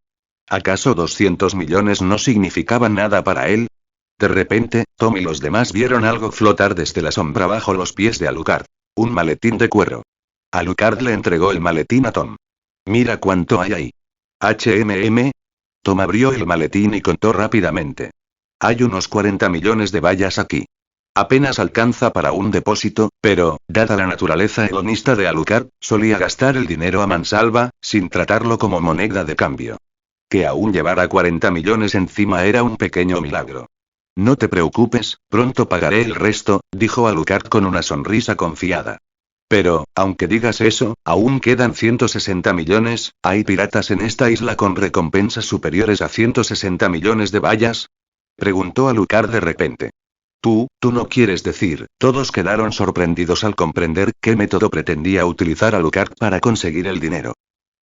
¿Acaso 200 millones no significaban nada para él? De repente, Tom y los demás vieron algo flotar desde la sombra bajo los pies de Alucard. Un maletín de cuero. Alucard le entregó el maletín a Tom. Mira cuánto hay ahí. Tom abrió el maletín y contó rápidamente. Hay unos 40 millones de bayas aquí. Apenas alcanza para un depósito, pero, dada la naturaleza hedonista de Alucard, solía gastar el dinero a mansalva, sin tratarlo como moneda de cambio. Que aún llevara 40 millones encima era un pequeño milagro. No te preocupes, pronto pagaré el resto, dijo Alucard con una sonrisa confiada. Pero, aunque digas eso, aún quedan 160 millones, ¿hay piratas en esta isla con recompensas superiores a 160 millones de bayas? Preguntó Alucard de repente. Tú no quieres decir, todos quedaron sorprendidos al comprender qué método pretendía utilizar Alucard para conseguir el dinero.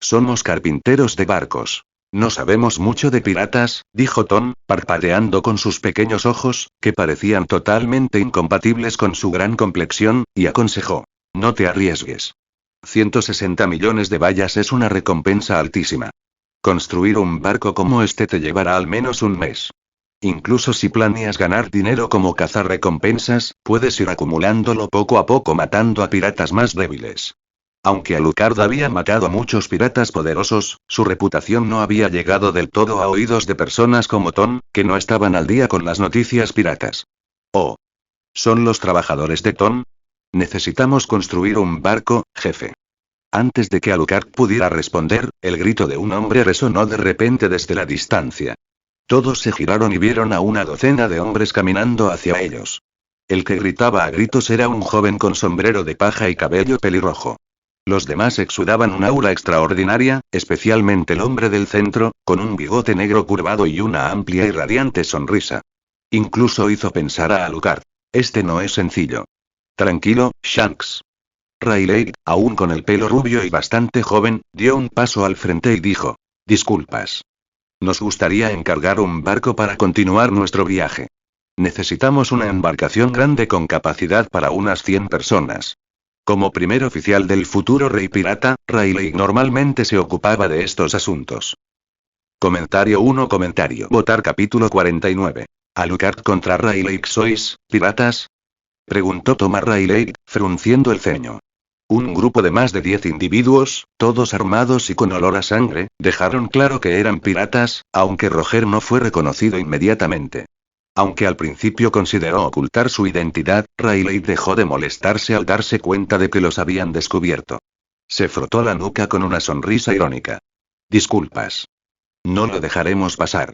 Somos carpinteros de barcos. No sabemos mucho de piratas, dijo Tom, parpadeando con sus pequeños ojos, que parecían totalmente incompatibles con su gran complexión, y aconsejó. No te arriesgues. 160 millones de bayas es una recompensa altísima. Construir un barco como este te llevará al menos un mes. Incluso si planeas ganar dinero como cazar recompensas, puedes ir acumulándolo poco a poco matando a piratas más débiles. Aunque Alucard había matado a muchos piratas poderosos, su reputación no había llegado del todo a oídos de personas como Tom, que no estaban al día con las noticias piratas. Oh. ¿Son los trabajadores de Tom? Necesitamos construir un barco, jefe. Antes de que Alucard pudiera responder, el grito de un hombre resonó de repente desde la distancia. Todos se giraron y vieron a una docena de hombres caminando hacia ellos. El que gritaba a gritos era un joven con sombrero de paja y cabello pelirrojo. Los demás exudaban un aura extraordinaria, especialmente el hombre del centro, con un bigote negro curvado y una amplia y radiante sonrisa. Incluso hizo pensar a Alucard. Este no es sencillo. Tranquilo, Shanks. Riley, aún con el pelo rubio y bastante joven, dio un paso al frente y dijo. Disculpas. Nos gustaría encargar un barco para continuar nuestro viaje. Necesitamos una embarcación grande con capacidad para unas 100 personas. Como primer oficial del futuro rey pirata, Riley normalmente se ocupaba de estos asuntos. Comentario 1. Votar capítulo 49. Alucard contra Riley. ¿Sois piratas? Preguntó Tom a Riley, frunciendo el ceño. Un grupo de más de 10 individuos, todos armados y con olor a sangre, dejaron claro que eran piratas, aunque Roger no fue reconocido inmediatamente. Aunque al principio consideró ocultar su identidad, Riley dejó de molestarse al darse cuenta de que los habían descubierto. Se frotó la nuca con una sonrisa irónica. Disculpas. No lo dejaremos pasar.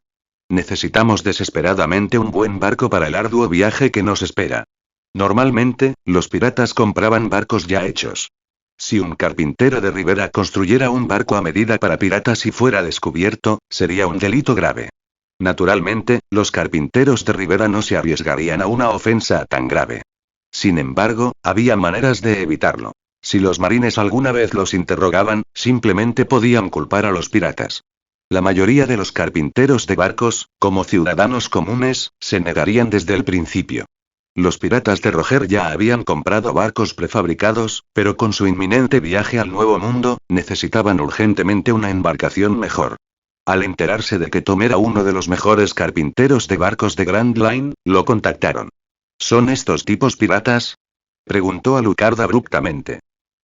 Necesitamos desesperadamente un buen barco para el arduo viaje que nos espera. Normalmente, los piratas compraban barcos ya hechos. Si un carpintero de Rivera construyera un barco a medida para piratas y fuera descubierto, sería un delito grave. Naturalmente, los carpinteros de Rivera no se arriesgarían a una ofensa tan grave. Sin embargo, había maneras de evitarlo. Si los marines alguna vez los interrogaban, simplemente podían culpar a los piratas. La mayoría de los carpinteros de barcos, como ciudadanos comunes, se negarían desde el principio. Los piratas de Roger ya habían comprado barcos prefabricados, pero con su inminente viaje al Nuevo Mundo, necesitaban urgentemente una embarcación mejor. Al enterarse de que Tom era uno de los mejores carpinteros de barcos de Grand Line, lo contactaron. ¿Son estos tipos piratas? Preguntó Alucard abruptamente.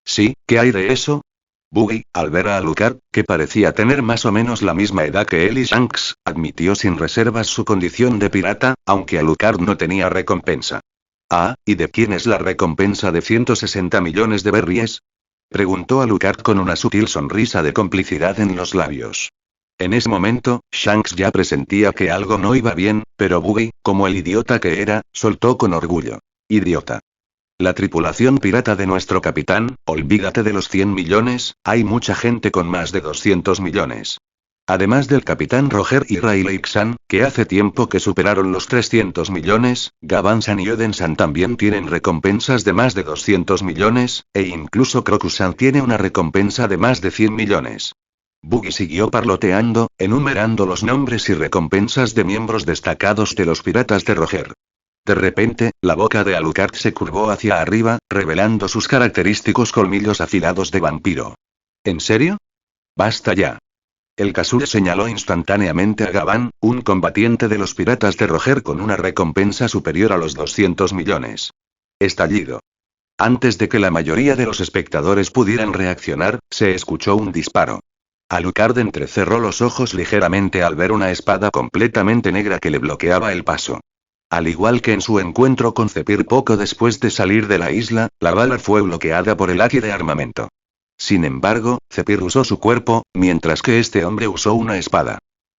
Sí, ¿qué hay de eso? Buggy, al ver a Alucard, que parecía tener más o menos la misma edad que él y Shanks, admitió sin reservas su condición de pirata, aunque Alucard no tenía recompensa. Ah, ¿y de quién es la recompensa de 160 millones de berries? Preguntó Alucard con una sutil sonrisa de complicidad en los labios. En ese momento, Shanks ya presentía que algo no iba bien, pero Buggy, como el idiota que era, soltó con orgullo. Idiota. La tripulación pirata de nuestro capitán, olvídate de los 100 millones, hay mucha gente con más de 200 millones. Además del capitán Roger y Riley San, que hace tiempo que superaron los 300 millones, Gavan-san y Oden-san también tienen recompensas de más de 200 millones, e incluso Crocus-san tiene una recompensa de más de 100 millones. Buggy siguió parloteando, enumerando los nombres y recompensas de miembros destacados de los piratas de Roger. De repente, la boca de Alucard se curvó hacia arriba, revelando sus característicos colmillos afilados de vampiro. ¿En serio? Basta ya. El Kasur señaló instantáneamente a Gavan, un combatiente de los piratas de Roger con una recompensa superior a los 200 millones. Estallido. Antes de que la mayoría de los espectadores pudieran reaccionar, se escuchó un disparo. Alucard entrecerró los ojos ligeramente al ver una espada completamente negra que le bloqueaba el paso. Al igual que en su encuentro con Zephyr poco después de salir de la isla, la bala fue bloqueada por el haki de armamento. Sin embargo, Zephyr usó su cuerpo, mientras que este hombre usó una espada.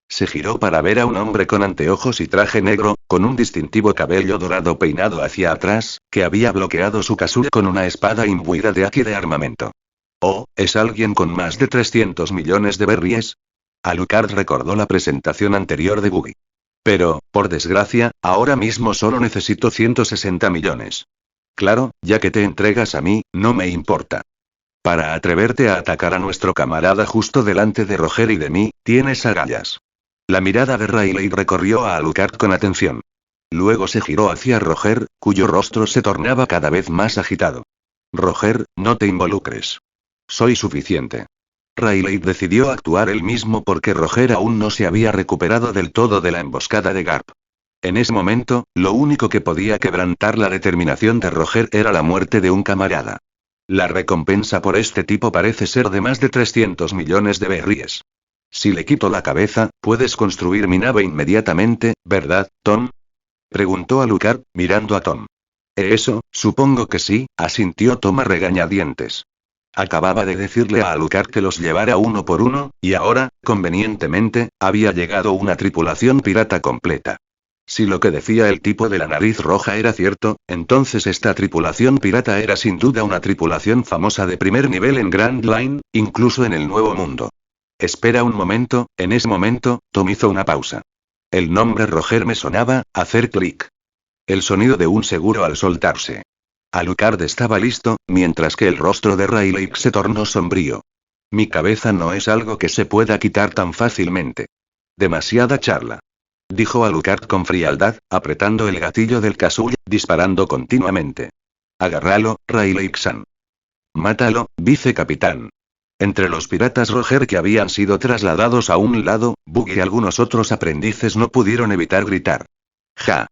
Se giró para ver a un hombre con anteojos y traje negro, con un distintivo cabello dorado peinado hacia atrás, que había bloqueado su Kasur con una espada imbuida de haki de armamento. Oh, ¿es alguien con más de 300 millones de berries? Alucard recordó la presentación anterior de Buggy. Pero, por desgracia, ahora mismo solo necesito 160 millones. Claro, ya que te entregas a mí, no me importa. Para atreverte a atacar a nuestro camarada justo delante de Roger y de mí, tienes agallas. La mirada de Riley recorrió a Alucard con atención. Luego se giró hacia Roger, cuyo rostro se tornaba cada vez más agitado. Roger, no te involucres. Soy suficiente. Riley decidió actuar él mismo porque Roger aún no se había recuperado del todo de la emboscada de Garp. En ese momento, lo único que podía quebrantar la determinación de Roger era la muerte de un camarada. La recompensa por este tipo parece ser de más de 300 millones de berries. Si le quito la cabeza, puedes construir mi nave inmediatamente, ¿verdad, Tom? Preguntó Alucard, mirando a Tom. Eso, supongo que sí, asintió Tom a regañadientes. Acababa de decirle a Alucard que los llevara uno por uno, y ahora, convenientemente, había llegado una tripulación pirata completa. Si lo que decía el tipo de la nariz roja era cierto, entonces esta tripulación pirata era sin duda una tripulación famosa de primer nivel en Grand Line, incluso en el Nuevo Mundo. Espera un momento, en ese momento, Tom hizo una pausa. El nombre Roger me sonaba, hacer clic. El sonido de un seguro al soltarse. Alucard estaba listo, mientras que el rostro de Riley se tornó sombrío. Mi cabeza no es algo que se pueda quitar tan fácilmente. Demasiada charla. Dijo Alucard con frialdad, apretando el gatillo del casull, disparando continuamente. Agárralo, Riley-san. Mátalo, vicecapitán. Entre los piratas Roger que habían sido trasladados a un lado, Bug y algunos otros aprendices no pudieron evitar gritar. ¡Ja!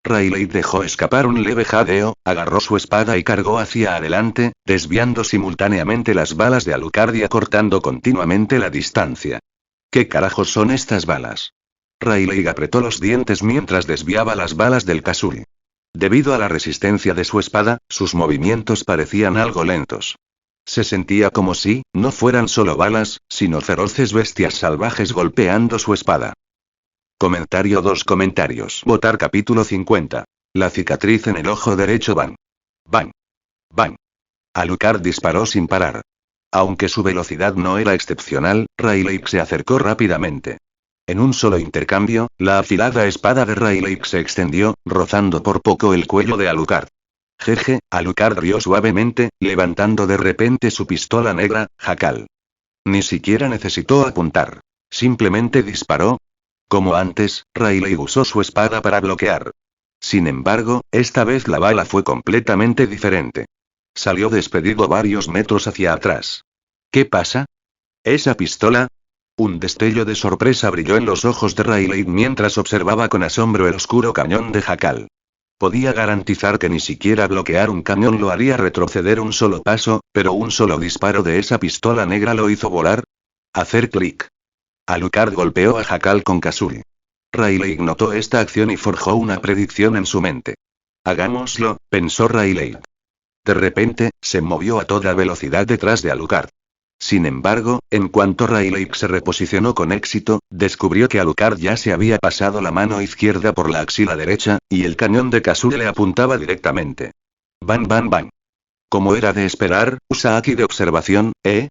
Riley dejó escapar un leve jadeo, agarró su espada y cargó hacia adelante, desviando simultáneamente las balas de Alucard y acortando continuamente la distancia. ¿Qué carajos son estas balas? Riley apretó los dientes mientras desviaba las balas del casull. Debido a la resistencia de su espada, sus movimientos parecían algo lentos. Se sentía como si, no fueran solo balas, sino feroces bestias salvajes golpeando su espada. Comentario 2 comentarios. Votar capítulo 50. La cicatriz en el ojo derecho. Bang. Bang. Bang. Alucard disparó sin parar. Aunque su velocidad no era excepcional, Riley se acercó rápidamente. En un solo intercambio, la afilada espada de Riley se extendió, rozando por poco el cuello de Alucard. Jeje, Alucard rió suavemente, levantando de repente su pistola negra, Jackal. Ni siquiera necesitó apuntar. Simplemente disparó. Como antes, Riley usó su espada para bloquear. Sin embargo, esta vez la bala fue completamente diferente. Salió despedido varios metros hacia atrás. ¿Qué pasa? ¿Esa pistola? Un destello de sorpresa brilló en los ojos de Riley mientras observaba con asombro el oscuro cañón de Jackal. Podía garantizar que ni siquiera bloquear un cañón lo haría retroceder un solo paso, pero un solo disparo de esa pistola negra lo hizo volar. Hacer clic. Alucard golpeó a Jackal con casull. Riley notó esta acción y forjó una predicción en su mente. Hagámoslo, pensó Riley. De repente, se movió a toda velocidad detrás de Alucard. Sin embargo, en cuanto Riley se reposicionó con éxito, descubrió que Alucard ya se había pasado la mano izquierda por la axila derecha, y el cañón de casull le apuntaba directamente. Bang bang bang. Como era de esperar, usa aquí de observación, ¿eh?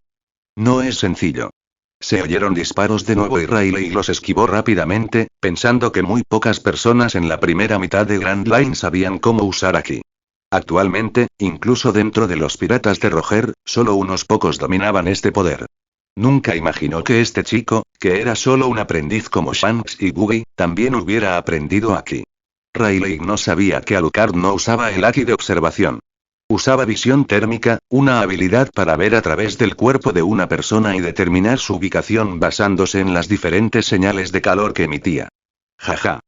No es sencillo. Se oyeron disparos de nuevo y Riley los esquivó rápidamente, pensando que muy pocas personas en la primera mitad de Grand Line sabían cómo usar aquí. Actualmente, incluso dentro de los piratas de Roger, solo unos pocos dominaban este poder. Nunca imaginó que este chico, que era solo un aprendiz como Shanks y Boogie, también hubiera aprendido aquí. Riley no sabía que Alucard no usaba el Haki de observación. Usaba visión térmica, una habilidad para ver a través del cuerpo de una persona y determinar su ubicación basándose en las diferentes señales de calor que emitía. Jaja.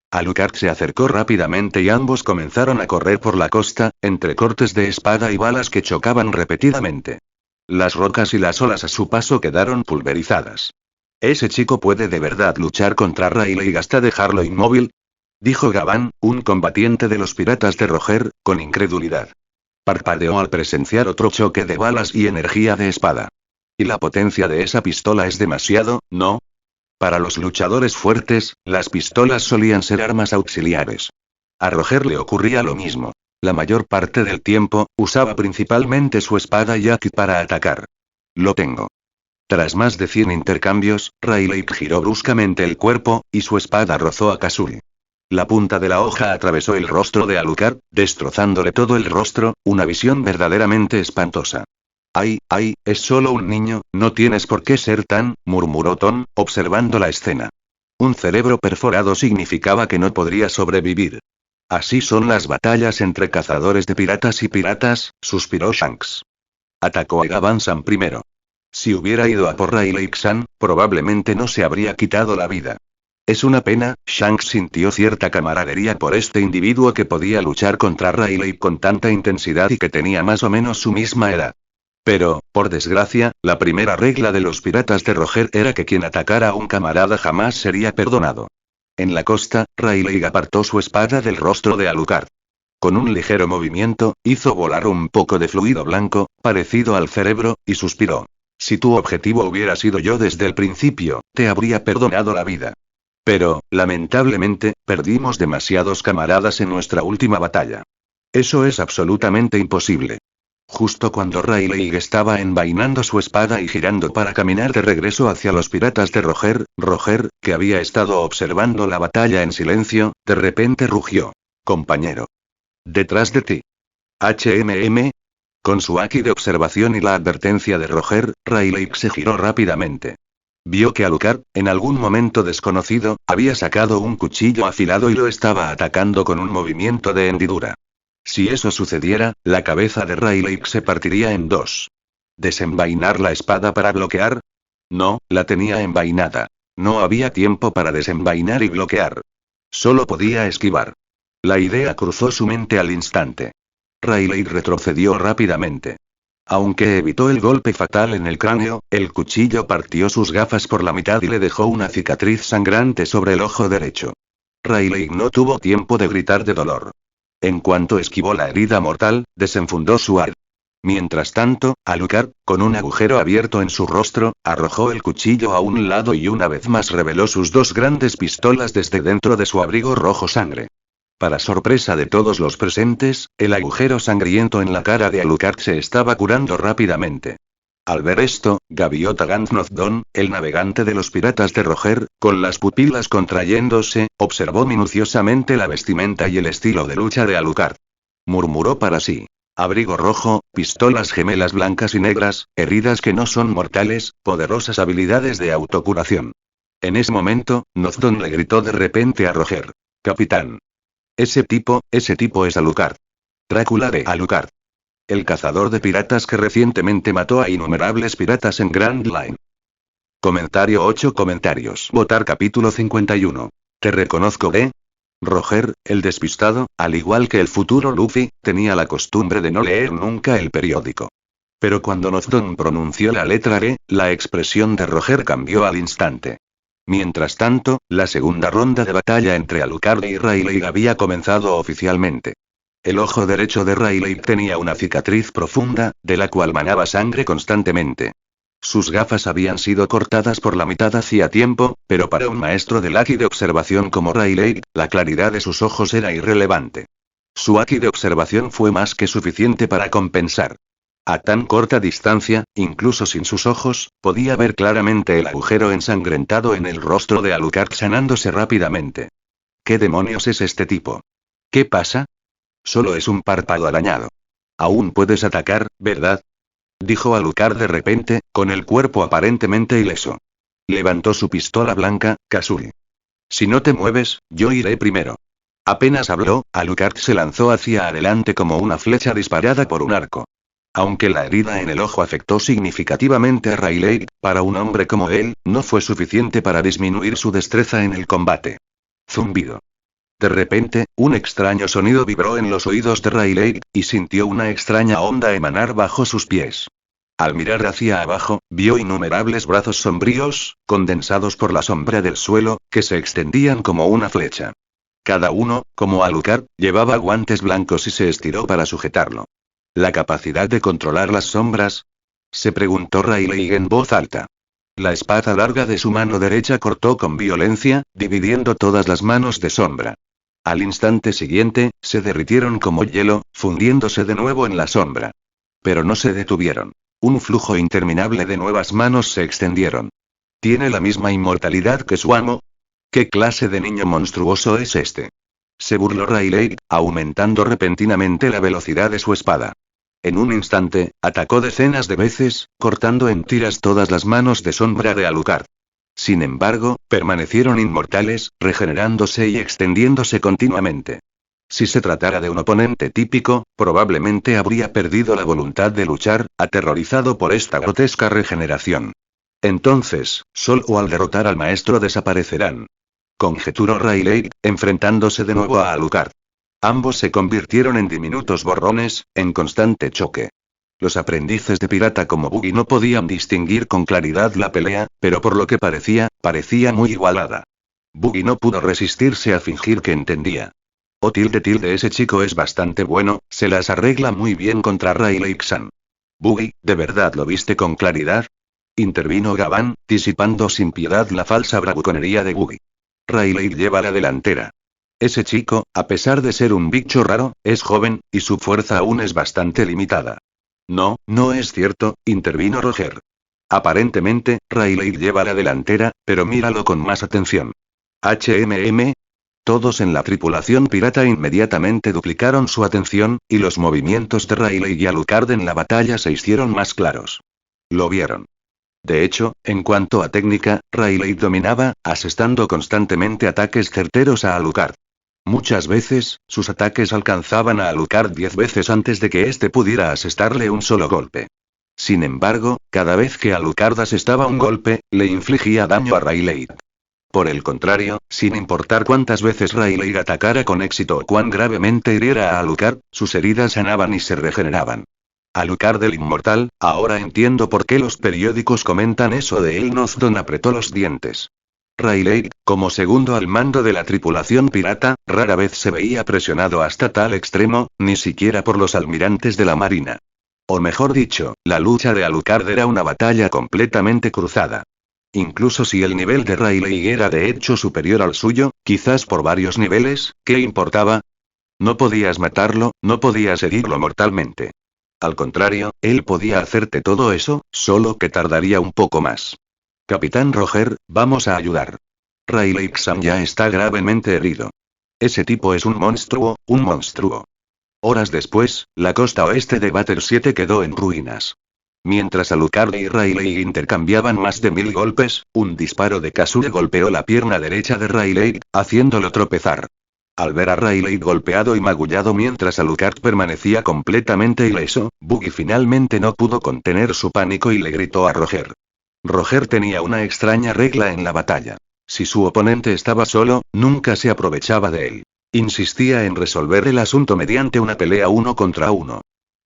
Alucard se acercó rápidamente y ambos comenzaron a correr por la costa, entre cortes de espada y balas que chocaban repetidamente. Las rocas y las olas a su paso quedaron pulverizadas. ¿Ese chico puede de verdad luchar contra Riley hasta dejarlo inmóvil? Dijo Gavan, un combatiente de los piratas de Roger, con incredulidad. Parpadeó al presenciar otro choque de balas y energía de espada. ¿Y la potencia de esa pistola es demasiado, no? Para los luchadores fuertes, las pistolas solían ser armas auxiliares. A Roger le ocurría lo mismo. La mayor parte del tiempo, usaba principalmente su espada y haki para atacar. Lo tengo. Tras más de 100 intercambios, Riley giró bruscamente el cuerpo, y su espada rozó a Kazuri. La punta de la hoja atravesó el rostro de Alucard, destrozándole todo el rostro, una visión verdaderamente espantosa. Ay, ay, es solo un niño, no tienes por qué ser tan, murmuró Tom, observando la escena. Un cerebro perforado significaba que no podría sobrevivir. Así son las batallas entre cazadores de piratas y piratas, suspiró Shanks. Atacó a Gavan-san primero. Si hubiera ido a por Rayleigh-san, probablemente no se habría quitado la vida. Es una pena, Shanks sintió cierta camaradería por este individuo que podía luchar contra Rayleigh con tanta intensidad y que tenía más o menos su misma edad. Pero, por desgracia, la primera regla de los piratas de Roger era que quien atacara a un camarada jamás sería perdonado. En la costa, Rayleigh apartó su espada del rostro de Alucard. Con un ligero movimiento, hizo volar un poco de fluido blanco, parecido al cerebro, y suspiró. Si tu objetivo hubiera sido yo desde el principio, te habría perdonado la vida. Pero, lamentablemente, perdimos demasiados camaradas en nuestra última batalla. Eso es absolutamente imposible. Justo cuando Rayleigh estaba envainando su espada y girando para caminar de regreso hacia los piratas de Roger, que había estado observando la batalla en silencio, de repente rugió. Compañero. Detrás de ti. HMM. Con su haki de observación y la advertencia de Roger, Rayleigh se giró rápidamente. Vio que Alucard, en algún momento desconocido, había sacado un cuchillo afilado y lo estaba atacando con un movimiento de hendidura. Si eso sucediera, la cabeza de Rayleigh se partiría en dos. ¿Desenvainar la espada para bloquear? No, la tenía envainada. No había tiempo para desenvainar y bloquear. Solo podía esquivar. La idea cruzó su mente al instante. Rayleigh retrocedió rápidamente. Aunque evitó el golpe fatal en el cráneo, el cuchillo partió sus gafas por la mitad y le dejó una cicatriz sangrante sobre el ojo derecho. Rayleigh no tuvo tiempo de gritar de dolor. En cuanto esquivó la herida mortal, desenfundó su arma. Mientras tanto, Alucard, con un agujero abierto en su rostro, arrojó el cuchillo a un lado y una vez más reveló sus dos grandes pistolas desde dentro de su abrigo rojo sangre. Para sorpresa de todos los presentes, el agujero sangriento en la cara de Alucard se estaba curando rápidamente. Al ver esto, Gaviota Ganthnothdon, el navegante de los piratas de Roger, con las pupilas contrayéndose, observó minuciosamente la vestimenta y el estilo de lucha de Alucard. Murmuró para sí. Abrigo rojo, pistolas gemelas blancas y negras, heridas que no son mortales, poderosas habilidades de autocuración. En ese momento, Nothdon le gritó de repente a Roger. Capitán. Ese tipo es Alucard. Drácula de Alucard. El cazador de piratas que recientemente mató a innumerables piratas en Grand Line. Comentario 8 comentarios. Votar capítulo 51. Te reconozco, Roger, el despistado, al igual que el futuro Luffy, tenía la costumbre de no leer nunca el periódico. Pero cuando Nothdon pronunció la letra E, la expresión de Roger cambió al instante. Mientras tanto, la segunda ronda de batalla entre Alucard y Rayleigh había comenzado oficialmente. El ojo derecho de Rayleigh tenía una cicatriz profunda, de la cual manaba sangre constantemente. Sus gafas habían sido cortadas por la mitad hacía tiempo, pero para un maestro del haki de observación como Rayleigh, la claridad de sus ojos era irrelevante. Su haki de observación fue más que suficiente para compensar. A tan corta distancia, incluso sin sus ojos, podía ver claramente el agujero ensangrentado en el rostro de Alucard sanándose rápidamente. ¿Qué demonios es este tipo? ¿Qué pasa? Solo es un párpado arañado. Aún puedes atacar, ¿verdad? Dijo Alucard de repente, con el cuerpo aparentemente ileso. Levantó su pistola blanca, Kazuri. Si no te mueves, yo iré primero. Apenas habló, Alucard se lanzó hacia adelante como una flecha disparada por un arco. Aunque la herida en el ojo afectó significativamente a Rayleigh, para un hombre como él, no fue suficiente para disminuir su destreza en el combate. Zumbido. De repente, un extraño sonido vibró en los oídos de Rayleigh, y sintió una extraña onda emanar bajo sus pies. Al mirar hacia abajo, vio innumerables brazos sombríos, condensados por la sombra del suelo, que se extendían como una flecha. Cada uno, como Alucard, llevaba guantes blancos y se estiró para sujetarlo. ¿La capacidad de controlar las sombras? Se preguntó Rayleigh en voz alta. La espada larga de su mano derecha cortó con violencia, dividiendo todas las manos de sombra. Al instante siguiente, se derritieron como hielo, fundiéndose de nuevo en la sombra. Pero no se detuvieron. Un flujo interminable de nuevas manos se extendieron. ¿Tiene la misma inmortalidad que su amo? ¿Qué clase de niño monstruoso es este? Se burló Rayleigh, aumentando repentinamente la velocidad de su espada. En un instante, atacó decenas de veces, cortando en tiras todas las manos de sombra de Alucard. Sin embargo, permanecieron inmortales, regenerándose y extendiéndose continuamente. Si se tratara de un oponente típico, probablemente habría perdido la voluntad de luchar, aterrorizado por esta grotesca regeneración. Entonces, solo al derrotar al maestro desaparecerán. Conjeturó Rayleigh, enfrentándose de nuevo a Alucard. Ambos se convirtieron en diminutos borrones, en constante choque. Los aprendices de pirata como Buggy no podían distinguir con claridad la pelea, pero por lo que parecía muy igualada. Buggy no pudo resistirse a fingir que entendía. Oh tilde, ese chico es bastante bueno, se las arregla muy bien contra Rayleigh-san. Buggy, ¿de verdad lo viste con claridad? Intervino Gavan, disipando sin piedad la falsa bravuconería de Buggy. Rayleigh lleva la delantera. Ese chico, a pesar de ser un bicho raro, es joven, y su fuerza aún es bastante limitada. No, no es cierto, intervino Roger. Aparentemente, Rayleigh lleva la delantera, pero míralo con más atención. Todos en la tripulación pirata inmediatamente duplicaron su atención, y los movimientos de Rayleigh y Alucard en la batalla se hicieron más claros. Lo vieron. De hecho, en cuanto a técnica, Rayleigh dominaba, asestando constantemente ataques certeros a Alucard. Muchas veces, sus ataques alcanzaban a Alucard 10 veces antes de que éste pudiera asestarle un solo golpe. Sin embargo, cada vez que Alucard asestaba un golpe, le infligía daño a Rayleigh. Por el contrario, sin importar cuántas veces Rayleigh atacara con éxito o cuán gravemente hiriera a Alucard, sus heridas sanaban y se regeneraban. Alucard el inmortal, ahora entiendo por qué los periódicos comentan eso de él. Nozdon apretó los dientes. Rayleigh, como segundo al mando de la tripulación pirata, rara vez se veía presionado hasta tal extremo, ni siquiera por los almirantes de la marina. O mejor dicho, la lucha de Alucard era una batalla completamente cruzada. Incluso si el nivel de Rayleigh era de hecho superior al suyo, quizás por varios niveles, ¿qué importaba? No podías matarlo, no podías herirlo mortalmente. Al contrario, él podía hacerte todo eso, solo que tardaría un poco más. Capitán Roger, vamos a ayudar. Rayleigh-san ya está gravemente herido. Ese tipo es un monstruo, un monstruo. Horas después, la costa oeste de Batter 7 quedó en ruinas. Mientras Alucard y Rayleigh intercambiaban más de 1000 golpes, un disparo de Kasure golpeó la pierna derecha de Rayleigh, haciéndolo tropezar. Al ver a Rayleigh golpeado y magullado mientras Alucard permanecía completamente ileso, Buggy finalmente no pudo contener su pánico y le gritó a Roger. Roger tenía una extraña regla en la batalla. Si su oponente estaba solo, nunca se aprovechaba de él. Insistía en resolver el asunto mediante una pelea 1 contra 1.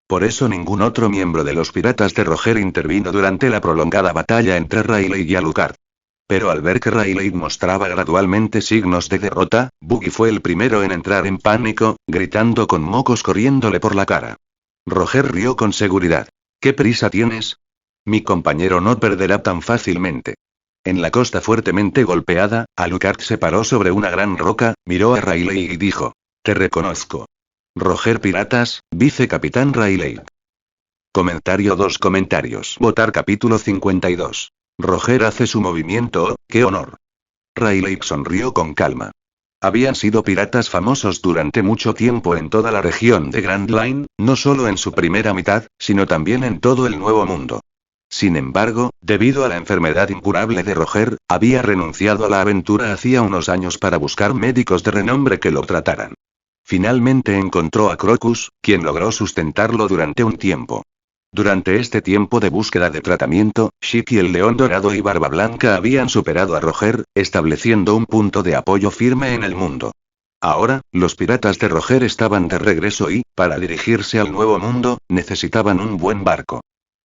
Por eso ningún otro miembro de los piratas de Roger intervino durante la prolongada batalla entre Rayleigh y Alucard. Pero al ver que Rayleigh mostraba gradualmente signos de derrota, Buggy fue el primero en entrar en pánico, gritando con mocos corriéndole por la cara. Roger rió con seguridad. ¿Qué prisa tienes? Mi compañero no perderá tan fácilmente. En la costa fuertemente golpeada, Alucard se paró sobre una gran roca, miró a Rayleigh y dijo: Te reconozco. Roger Piratas, vicecapitán Rayleigh. Comentario 2 comentarios. Votar capítulo 52. Roger hace su movimiento, ¡oh, qué honor! Rayleigh sonrió con calma. Habían sido piratas famosos durante mucho tiempo en toda la región de Grand Line, no solo en su primera mitad, sino también en todo el Nuevo Mundo. Sin embargo, debido a la enfermedad incurable de Roger, había renunciado a la aventura hacía unos años para buscar médicos de renombre que lo trataran. Finalmente encontró a Crocus, quien logró sustentarlo durante un tiempo. Durante este tiempo de búsqueda de tratamiento, Shiki el León Dorado y Barba Blanca habían superado a Roger, estableciendo un punto de apoyo firme en el mundo. Ahora, los piratas de Roger estaban de regreso y, para dirigirse al Nuevo Mundo, necesitaban un buen barco.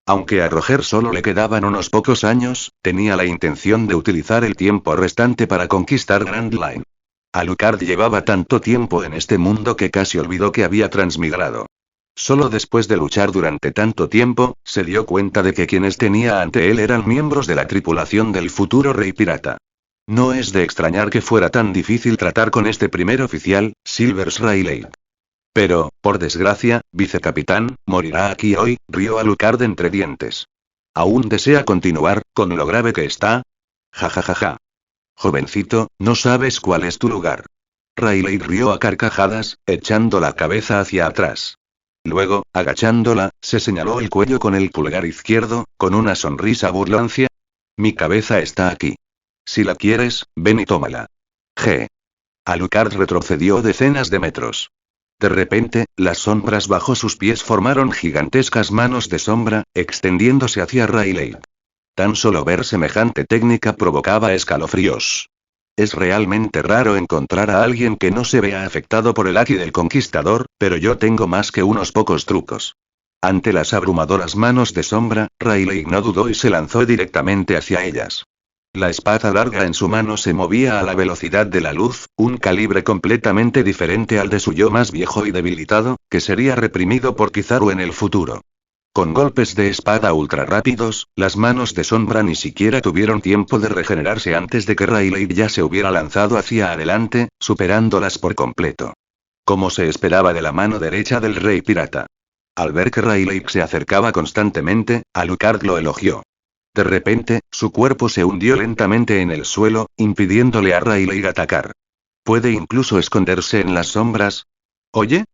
Aunque a Roger solo le quedaban unos pocos años, tenía la intención de utilizar el tiempo restante para conquistar Grand Line. Alucard llevaba tanto tiempo en este mundo que casi olvidó que había transmigrado. Solo después de luchar durante tanto tiempo, se dio cuenta de que quienes tenía ante él eran miembros de la tripulación del futuro rey pirata. No es de extrañar que fuera tan difícil tratar con este primer oficial, Silvers Rayleigh. Pero, por desgracia, vicecapitán, morirá aquí hoy, rió Alucard entre dientes. ¿Aún desea continuar, con lo grave que está? Ja. Jovencito, no sabes cuál es tu lugar. Rayleigh rió a carcajadas, echando la cabeza hacia atrás. Luego, agachándola, se señaló el cuello con el pulgar izquierdo, con una sonrisa burlancia. Mi cabeza está aquí. Si la quieres, ven y tómala. G. Alucard retrocedió decenas de metros. De repente, las sombras bajo sus pies formaron gigantescas manos de sombra, extendiéndose hacia Riley. Tan solo ver semejante técnica provocaba escalofríos. Es realmente raro encontrar a alguien que no se vea afectado por el Haki del Conquistador, pero yo tengo más que unos pocos trucos. Ante las abrumadoras manos de sombra, Riley no dudó y se lanzó directamente hacia ellas. La espada larga en su mano se movía a la velocidad de la luz, un calibre completamente diferente al de su yo más viejo y debilitado, que sería reprimido por Kizaru en el futuro. Con golpes de espada ultra rápidos, las manos de sombra ni siquiera tuvieron tiempo de regenerarse antes de que Riley ya se hubiera lanzado hacia adelante, superándolas por completo. Como se esperaba de la mano derecha del rey pirata. Al ver que Riley se acercaba constantemente, Alucard lo elogió. De repente, su cuerpo se hundió lentamente en el suelo, impidiéndole a Riley atacar. ¿Puede incluso esconderse en las sombras? Oye.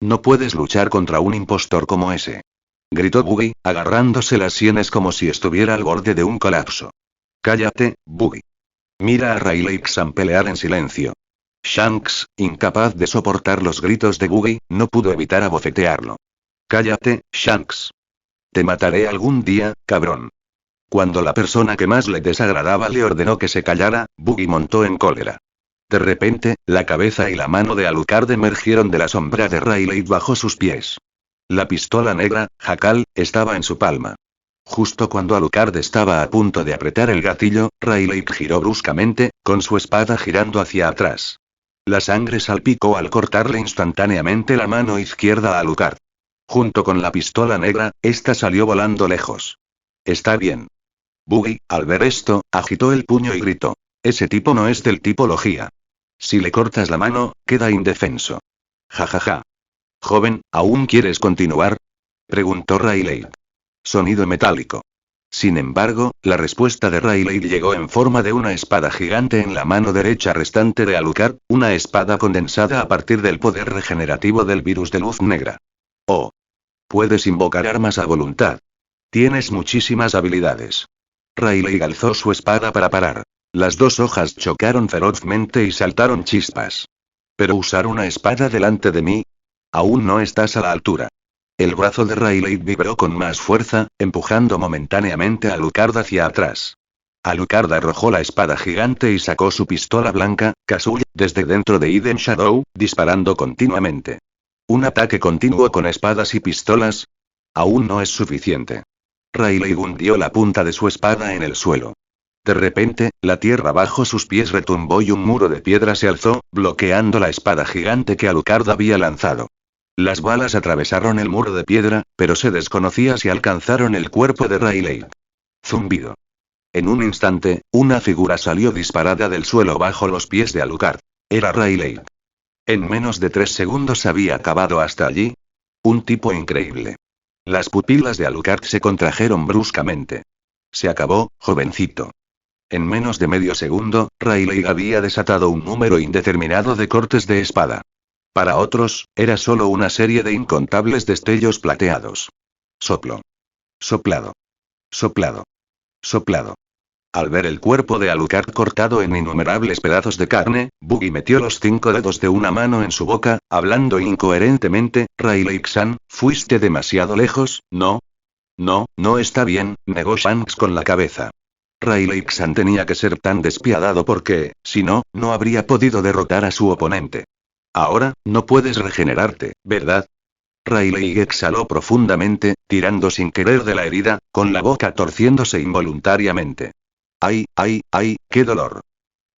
No puedes luchar contra un impostor como ese. Gritó Buggy, agarrándose las sienes como si estuviera al borde de un colapso. Cállate, Buggy. Mira a Riley pelear en silencio. Shanks, incapaz de soportar los gritos de Buggy, no pudo evitar abofetearlo. Cállate, Shanks. Te mataré algún día, cabrón. Cuando la persona que más le desagradaba le ordenó que se callara, Buggy montó en cólera. De repente, la cabeza y la mano de Alucard emergieron de la sombra de Riley bajo sus pies. La pistola negra, Jackal, estaba en su palma. Justo cuando Alucard estaba a punto de apretar el gatillo, Riley giró bruscamente, con su espada girando hacia atrás. La sangre salpicó al cortarle instantáneamente la mano izquierda a Alucard. Junto con la pistola negra, esta salió volando lejos. Está bien. Buggy, al ver esto, agitó el puño y gritó. Ese tipo no es del tipo Logia. Si le cortas la mano, queda indefenso. Jajaja. Joven, ¿aún quieres continuar? Preguntó Riley. Sonido metálico. Sin embargo, la respuesta de Riley llegó en forma de una espada gigante en la mano derecha restante de Alucard, una espada condensada a partir del poder regenerativo del virus de luz negra. Oh. Puedes invocar armas a voluntad. Tienes muchísimas habilidades. Riley alzó su espada para parar. Las dos hojas chocaron ferozmente y saltaron chispas. ¿Pero usar una espada delante de mí? Aún no estás a la altura. El brazo de Riley vibró con más fuerza, empujando momentáneamente a Alucard hacia atrás. Alucard arrojó la espada gigante y sacó su pistola blanca, Kazuya, desde dentro de Eden Shadow, disparando continuamente. ¿Un ataque continuo con espadas y pistolas? Aún no es suficiente. Riley hundió la punta de su espada en el suelo. De repente, la tierra bajo sus pies retumbó y un muro de piedra se alzó, bloqueando la espada gigante que Alucard había lanzado. Las balas atravesaron el muro de piedra, pero se desconocía si alcanzaron el cuerpo de Riley. Zumbido. En un instante, una figura salió disparada del suelo bajo los pies de Alucard. Era Riley. En menos de 3 segundos había acabado hasta allí. Un tipo increíble. Las pupilas de Alucard se contrajeron bruscamente. Se acabó, jovencito. En menos de medio segundo, Riley había desatado un número indeterminado de cortes de espada. Para otros, era solo una serie de incontables destellos plateados. Soplo. Soplado. Soplado. Soplado. Al ver el cuerpo de Alucard cortado en innumerables pedazos de carne, Buggy metió los 5 dedos de una mano en su boca, hablando incoherentemente. Riley-san, fuiste demasiado lejos, ¿no? No está bien, negó Shanks con la cabeza. Riley-san tenía que ser tan despiadado porque, si no, no habría podido derrotar a su oponente. Ahora, no puedes regenerarte, ¿verdad? Riley exhaló profundamente, tirando sin querer de la herida, con la boca torciéndose involuntariamente. ¡Ay, qué dolor!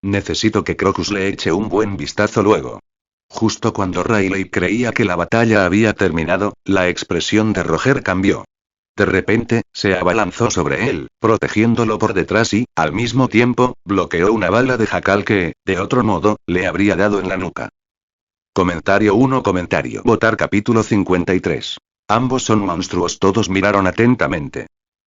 Necesito que Crocus le eche un buen vistazo luego. Justo cuando Riley creía que la batalla había terminado, la expresión de Roger cambió. De repente, se abalanzó sobre él, protegiéndolo por detrás y, al mismo tiempo, bloqueó una bala de Jackal que, de otro modo, le habría dado en la nuca. Comentario 1. Votar capítulo 53. Ambos son monstruos. Todos miraron atentamente.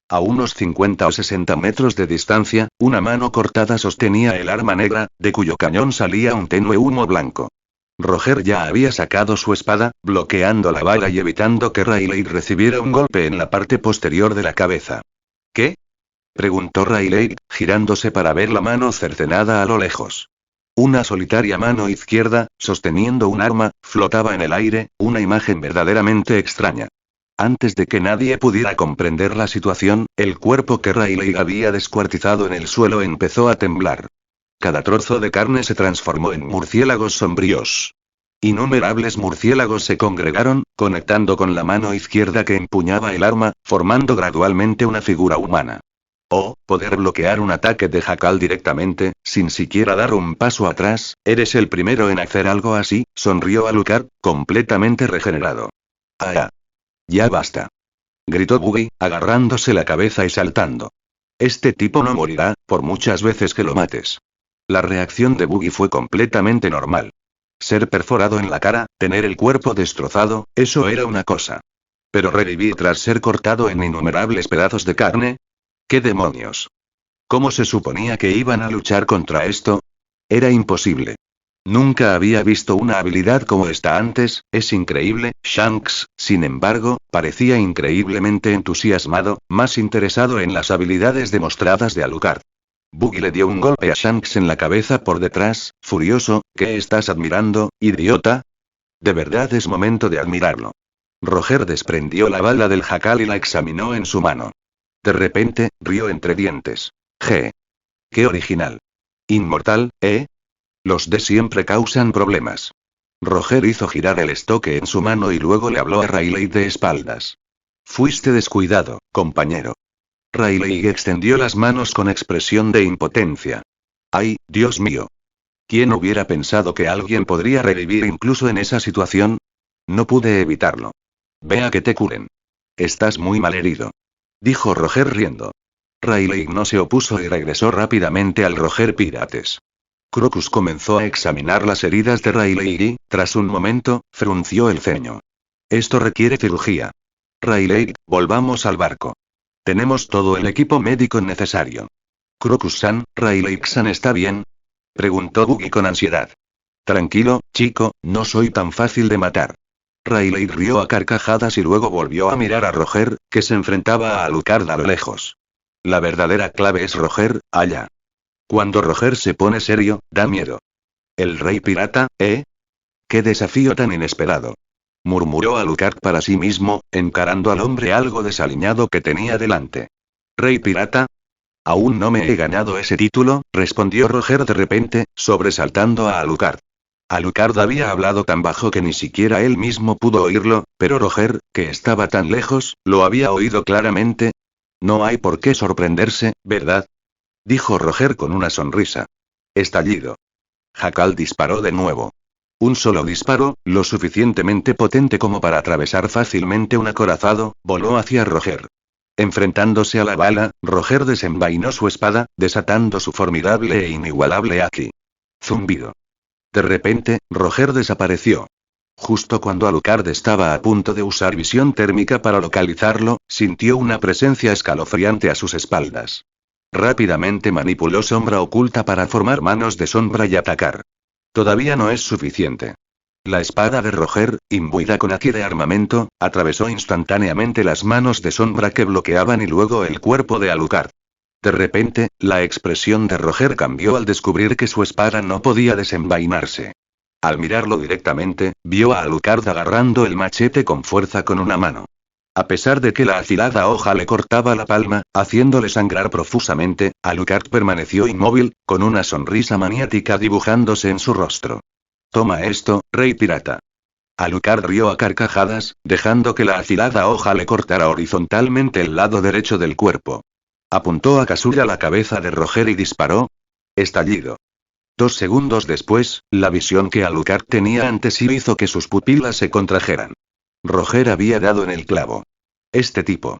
A unos 50 o 60 metros de distancia, una mano cortada sostenía el arma negra, de cuyo cañón salía un tenue humo blanco. Roger ya había sacado su espada, bloqueando la bala y evitando que Riley recibiera un golpe en la parte posterior de la cabeza. ¿Qué? Preguntó Riley, girándose para ver la mano cercenada a lo lejos. Una solitaria mano izquierda, sosteniendo un arma, flotaba en el aire, una imagen verdaderamente extraña. Antes de que nadie pudiera comprender la situación, el cuerpo que Riley había descuartizado en el suelo empezó a temblar. Cada trozo de carne se transformó en murciélagos sombríos. Innumerables murciélagos se congregaron, conectando con la mano izquierda que empuñaba el arma, formando gradualmente una figura humana. Oh, poder bloquear un ataque de Jackal directamente, sin siquiera dar un paso atrás, eres el primero en hacer algo así, sonrió Alucard, completamente regenerado. ¡Ah! Ya basta. Gritó Buggy, agarrándose la cabeza y saltando. Este tipo no morirá, por muchas veces que lo mates. La reacción de Buggy fue completamente normal. Ser perforado en la cara, tener el cuerpo destrozado, eso era una cosa. Pero revivir tras ser cortado en innumerables pedazos de carne. ¿Qué demonios? ¿Cómo se suponía que iban a luchar contra esto? Era imposible. Nunca había visto una habilidad como esta antes, es increíble. Shanks, sin embargo, parecía increíblemente entusiasmado, más interesado en las habilidades demostradas de Alucard. Buggy le dio un golpe a Shanks en la cabeza por detrás, furioso. ¿Qué estás admirando, idiota? De verdad es momento de admirarlo. Roger desprendió la bala del jacal y la examinó en su mano. De repente, rió entre dientes. ¡Qué original! Inmortal, ¿eh? Los de siempre causan problemas. Roger hizo girar el estoque en su mano y luego le habló a Riley de espaldas. Fuiste descuidado, compañero. Riley extendió las manos con expresión de impotencia. ¡Ay, Dios mío! ¿Quién hubiera pensado que alguien podría revivir incluso en esa situación? No pude evitarlo. Ve a que te curen. Estás muy malherido. Dijo Roger riendo. Riley no se opuso y regresó rápidamente al Roger Pirates. Crocus comenzó a examinar las heridas de Riley y, tras un momento, frunció el ceño. Esto requiere cirugía. Riley, volvamos al barco. Tenemos todo el equipo médico necesario. Crocus-san, ¿Riley-san está bien? Preguntó Buggy con ansiedad. Tranquilo, chico, no soy tan fácil de matar. Riley rió a carcajadas y luego volvió a mirar a Roger, que se enfrentaba a Alucard a lo lejos. La verdadera clave es Roger, allá. Cuando Roger se pone serio, da miedo. ¿El rey pirata, eh? ¡Qué desafío tan inesperado! Murmuró Alucard para sí mismo, encarando al hombre algo desaliñado que tenía delante. ¿Rey pirata? Aún no me he ganado ese título, respondió Roger de repente, sobresaltando a Alucard. Alucard había hablado tan bajo que ni siquiera él mismo pudo oírlo, pero Roger, que estaba tan lejos, lo había oído claramente. No hay por qué sorprenderse, ¿verdad? Dijo Roger con una sonrisa. Estallido. Jackal disparó de nuevo. Un solo disparo, lo suficientemente potente como para atravesar fácilmente un acorazado, voló hacia Roger. Enfrentándose a la bala, Roger desenvainó su espada, desatando su formidable e inigualable haki. Zumbido. De repente, Roger desapareció. Justo cuando Alucard estaba a punto de usar visión térmica para localizarlo, sintió una presencia escalofriante a sus espaldas. Rápidamente manipuló sombra oculta para formar manos de sombra y atacar. Todavía no es suficiente. La espada de Roger, imbuida con haki de armamento, atravesó instantáneamente las manos de sombra que bloqueaban y luego el cuerpo de Alucard. De repente, la expresión de Roger cambió al descubrir que su espada no podía desenvainarse. Al mirarlo directamente, vio a Alucard agarrando el machete con fuerza con una mano. A pesar de que la afilada hoja le cortaba la palma, haciéndole sangrar profusamente, Alucard permaneció inmóvil, con una sonrisa maniática dibujándose en su rostro. Toma esto, rey pirata. Alucard rió a carcajadas, dejando que la afilada hoja le cortara horizontalmente el lado derecho del cuerpo. Apuntó a Kazuya la cabeza de Roger y disparó. Estallido. 2 segundos después, la visión que Alucard tenía ante sí hizo que sus pupilas se contrajeran. Roger había dado en el clavo. Este tipo.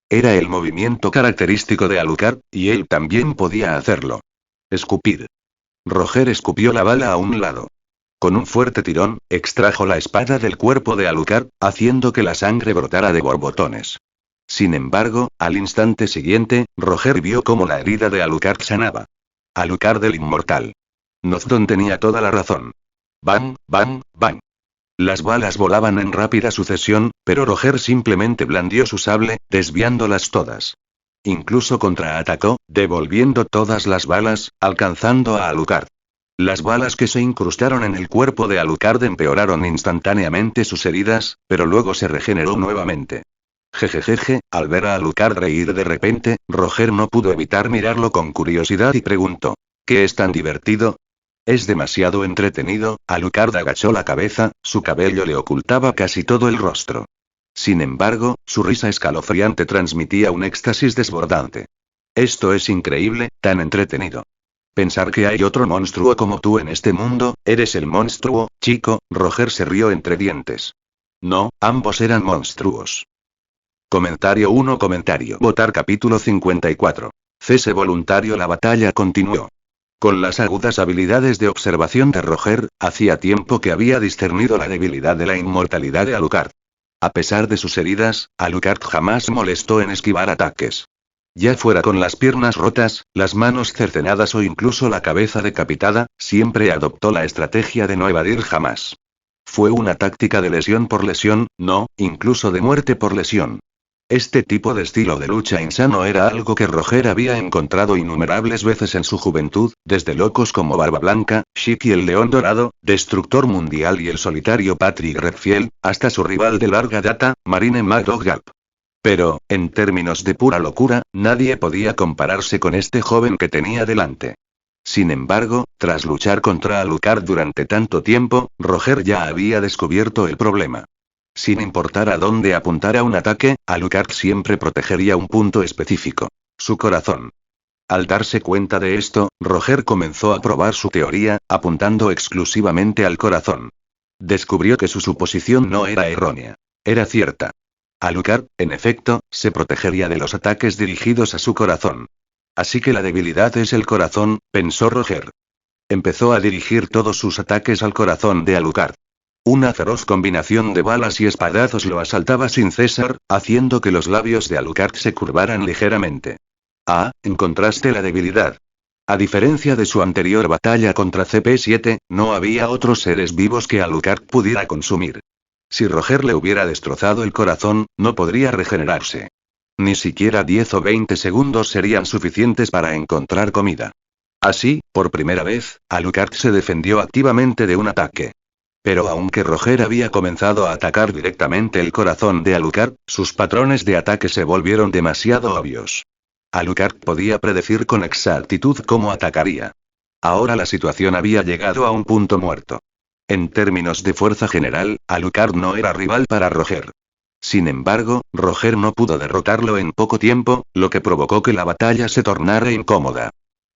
Era el movimiento característico de Alucard, y él también podía hacerlo. Escupir. Roger escupió la bala a un lado. Con un fuerte tirón, extrajo la espada del cuerpo de Alucard, haciendo que la sangre brotara de borbotones. Sin embargo, al instante siguiente, Roger vio cómo la herida de Alucard sanaba. Alucard el inmortal. Nozdon tenía toda la razón. Bang, bang, bang. Las balas volaban en rápida sucesión, pero Roger simplemente blandió su sable, desviándolas todas. Incluso contraatacó, devolviendo todas las balas, alcanzando a Alucard. Las balas que se incrustaron en el cuerpo de Alucard empeoraron instantáneamente sus heridas, pero luego se regeneró nuevamente. Jejejeje, al ver a Alucard reír de repente, Roger no pudo evitar mirarlo con curiosidad y preguntó: ¿qué es tan divertido? Es demasiado entretenido. Alucard agachó la cabeza, su cabello le ocultaba casi todo el rostro. Sin embargo, su risa escalofriante transmitía un éxtasis desbordante. Esto es increíble, tan entretenido. Pensar que hay otro monstruo como tú en este mundo, eres el monstruo, chico. Roger se rió entre dientes. No, ambos eran monstruos. Comentario 1. Votar capítulo 54. Cese voluntario. La batalla continuó. Con las agudas habilidades de observación de Roger, hacía tiempo que había discernido la debilidad de la inmortalidad de Alucard. A pesar de sus heridas, Alucard jamás molestó en esquivar ataques. Ya fuera con las piernas rotas, las manos cercenadas o incluso la cabeza decapitada, siempre adoptó la estrategia de no evadir jamás. Fue una táctica de lesión por lesión, no, incluso de muerte por lesión. Este tipo de estilo de lucha insano era algo que Roger había encontrado innumerables veces en su juventud, desde locos como Barba Blanca, Chic y el León Dorado, Destructor Mundial y el solitario Patrick Redfield, hasta su rival de larga data, Marine McDougall. Pero, en términos de pura locura, nadie podía compararse con este joven que tenía delante. Sin embargo, tras luchar contra Alucard durante tanto tiempo, Roger ya había descubierto el problema. Sin importar a dónde apuntara un ataque, Alucard siempre protegería un punto específico: su corazón. Al darse cuenta de esto, Roger comenzó a probar su teoría, apuntando exclusivamente al corazón. Descubrió que su suposición no era errónea. Era cierta. Alucard, en efecto, se protegería de los ataques dirigidos a su corazón. Así que la debilidad es el corazón, pensó Roger. Empezó a dirigir todos sus ataques al corazón de Alucard. Una feroz combinación de balas y espadazos lo asaltaba sin cesar, haciendo que los labios de Alucard se curvaran ligeramente. Ah, encontraste la debilidad. A diferencia de su anterior batalla contra CP7, no había otros seres vivos que Alucard pudiera consumir. Si Roger le hubiera destrozado el corazón, no podría regenerarse. Ni siquiera 10 o 20 segundos serían suficientes para encontrar comida. Así, por primera vez, Alucard se defendió activamente de un ataque. Pero aunque Roger había comenzado a atacar directamente el corazón de Alucard, sus patrones de ataque se volvieron demasiado obvios. Alucard podía predecir con exactitud cómo atacaría. Ahora la situación había llegado a un punto muerto. En términos de fuerza general, Alucard no era rival para Roger. Sin embargo, Roger no pudo derrotarlo en poco tiempo, lo que provocó que la batalla se tornara incómoda.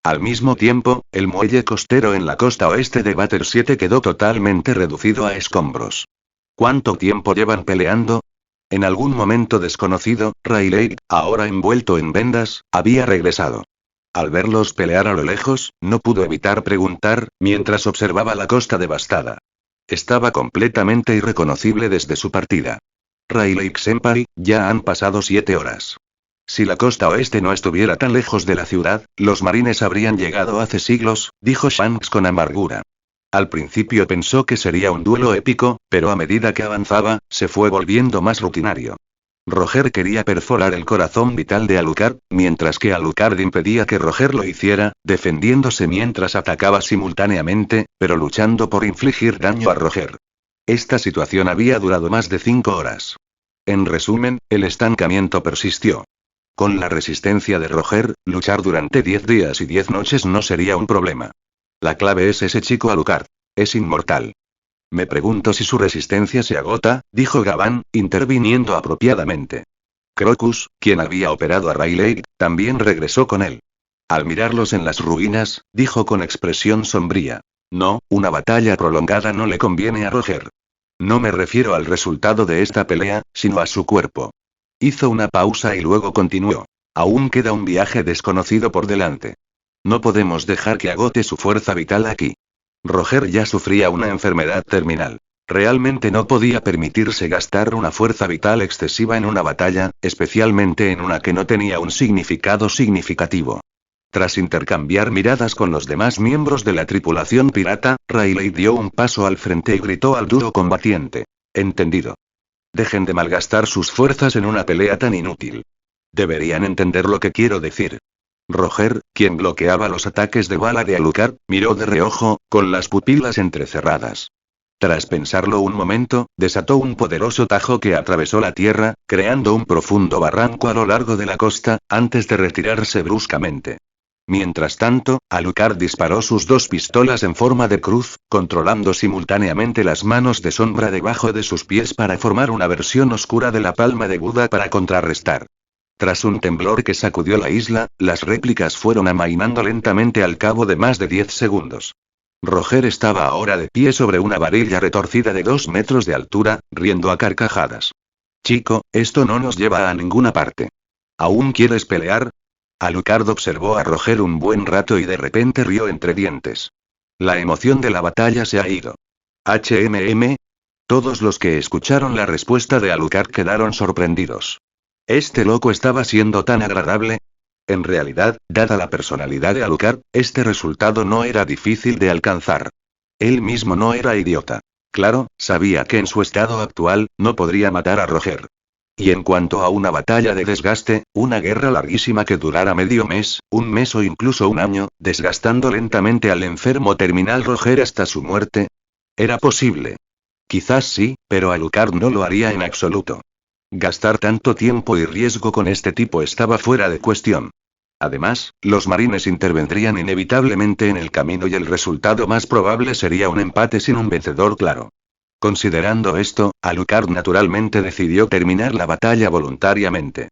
Al mismo tiempo, el muelle costero en la costa oeste de Batter 7 quedó totalmente reducido a escombros. ¿Cuánto tiempo llevan peleando? En algún momento desconocido, Riley, ahora envuelto en vendas, había regresado. Al verlos pelear a lo lejos, no pudo evitar preguntar, mientras observaba la costa devastada. Estaba completamente irreconocible desde su partida. Riley-senpai, ya han pasado 7 horas. Si la costa oeste no estuviera tan lejos de la ciudad, los marines habrían llegado hace siglos, dijo Shanks con amargura. Al principio pensó que sería un duelo épico, pero a medida que avanzaba, se fue volviendo más rutinario. Roger quería perforar el corazón vital de Alucard, mientras que Alucard impedía que Roger lo hiciera, defendiéndose mientras atacaba simultáneamente, pero luchando por infligir daño a Roger. Esta situación había durado más de 5 horas. En resumen, el estancamiento persistió. Con la resistencia de Roger, luchar durante 10 días y 10 noches no sería un problema. La clave es ese chico Alucard. Es inmortal. Me pregunto si su resistencia se agota, dijo Gavan, interviniendo apropiadamente. Crocus, quien había operado a Riley, también regresó con él. Al mirarlos en las ruinas, dijo con expresión sombría. No, una batalla prolongada no le conviene a Roger. No me refiero al resultado de esta pelea, sino a su cuerpo. Hizo una pausa y luego continuó. Aún queda un viaje desconocido por delante. No podemos dejar que agote su fuerza vital aquí. Roger ya sufría una enfermedad terminal. Realmente no podía permitirse gastar una fuerza vital excesiva en una batalla, especialmente en una que no tenía un significado significativo. Tras intercambiar miradas con los demás miembros de la tripulación pirata, Riley dio un paso al frente y gritó al dúo combatiente. Entendido. Dejen de malgastar sus fuerzas en una pelea tan inútil. Deberían entender lo que quiero decir. Roger, quien bloqueaba los ataques de bala de Alucard, miró de reojo, con las pupilas entrecerradas. Tras pensarlo un momento, desató un poderoso tajo que atravesó la tierra, creando un profundo barranco a lo largo de la costa, antes de retirarse bruscamente. Mientras tanto, Alucard disparó sus 2 pistolas en forma de cruz, controlando simultáneamente las manos de sombra debajo de sus pies para formar una versión oscura de la palma de Buda para contrarrestar. Tras un temblor que sacudió la isla, las réplicas fueron amainando lentamente al cabo de más de 10 segundos. Roger estaba ahora de pie sobre una varilla retorcida de 2 metros de altura, riendo a carcajadas. Chico, esto no nos lleva a ninguna parte. ¿Aún quieres pelear? Alucard observó a Roger un buen rato y de repente rió entre dientes. La emoción de la batalla se ha ido. Todos los que escucharon la respuesta de Alucard quedaron sorprendidos. ¿Este loco estaba siendo tan agradable? En realidad, dada la personalidad de Alucard, este resultado no era difícil de alcanzar. Él mismo no era idiota. Claro, sabía que en su estado actual, no podría matar a Roger. Y en cuanto a una batalla de desgaste, una guerra larguísima que durara medio mes, un mes o incluso un año, desgastando lentamente al enfermo terminal Roger hasta su muerte. ¿Era posible? Quizás sí, pero Alucard no lo haría en absoluto. Gastar tanto tiempo y riesgo con este tipo estaba fuera de cuestión. Además, los marines intervendrían inevitablemente en el camino y el resultado más probable sería un empate sin un vencedor claro. Considerando esto, Alucard naturalmente decidió terminar la batalla voluntariamente.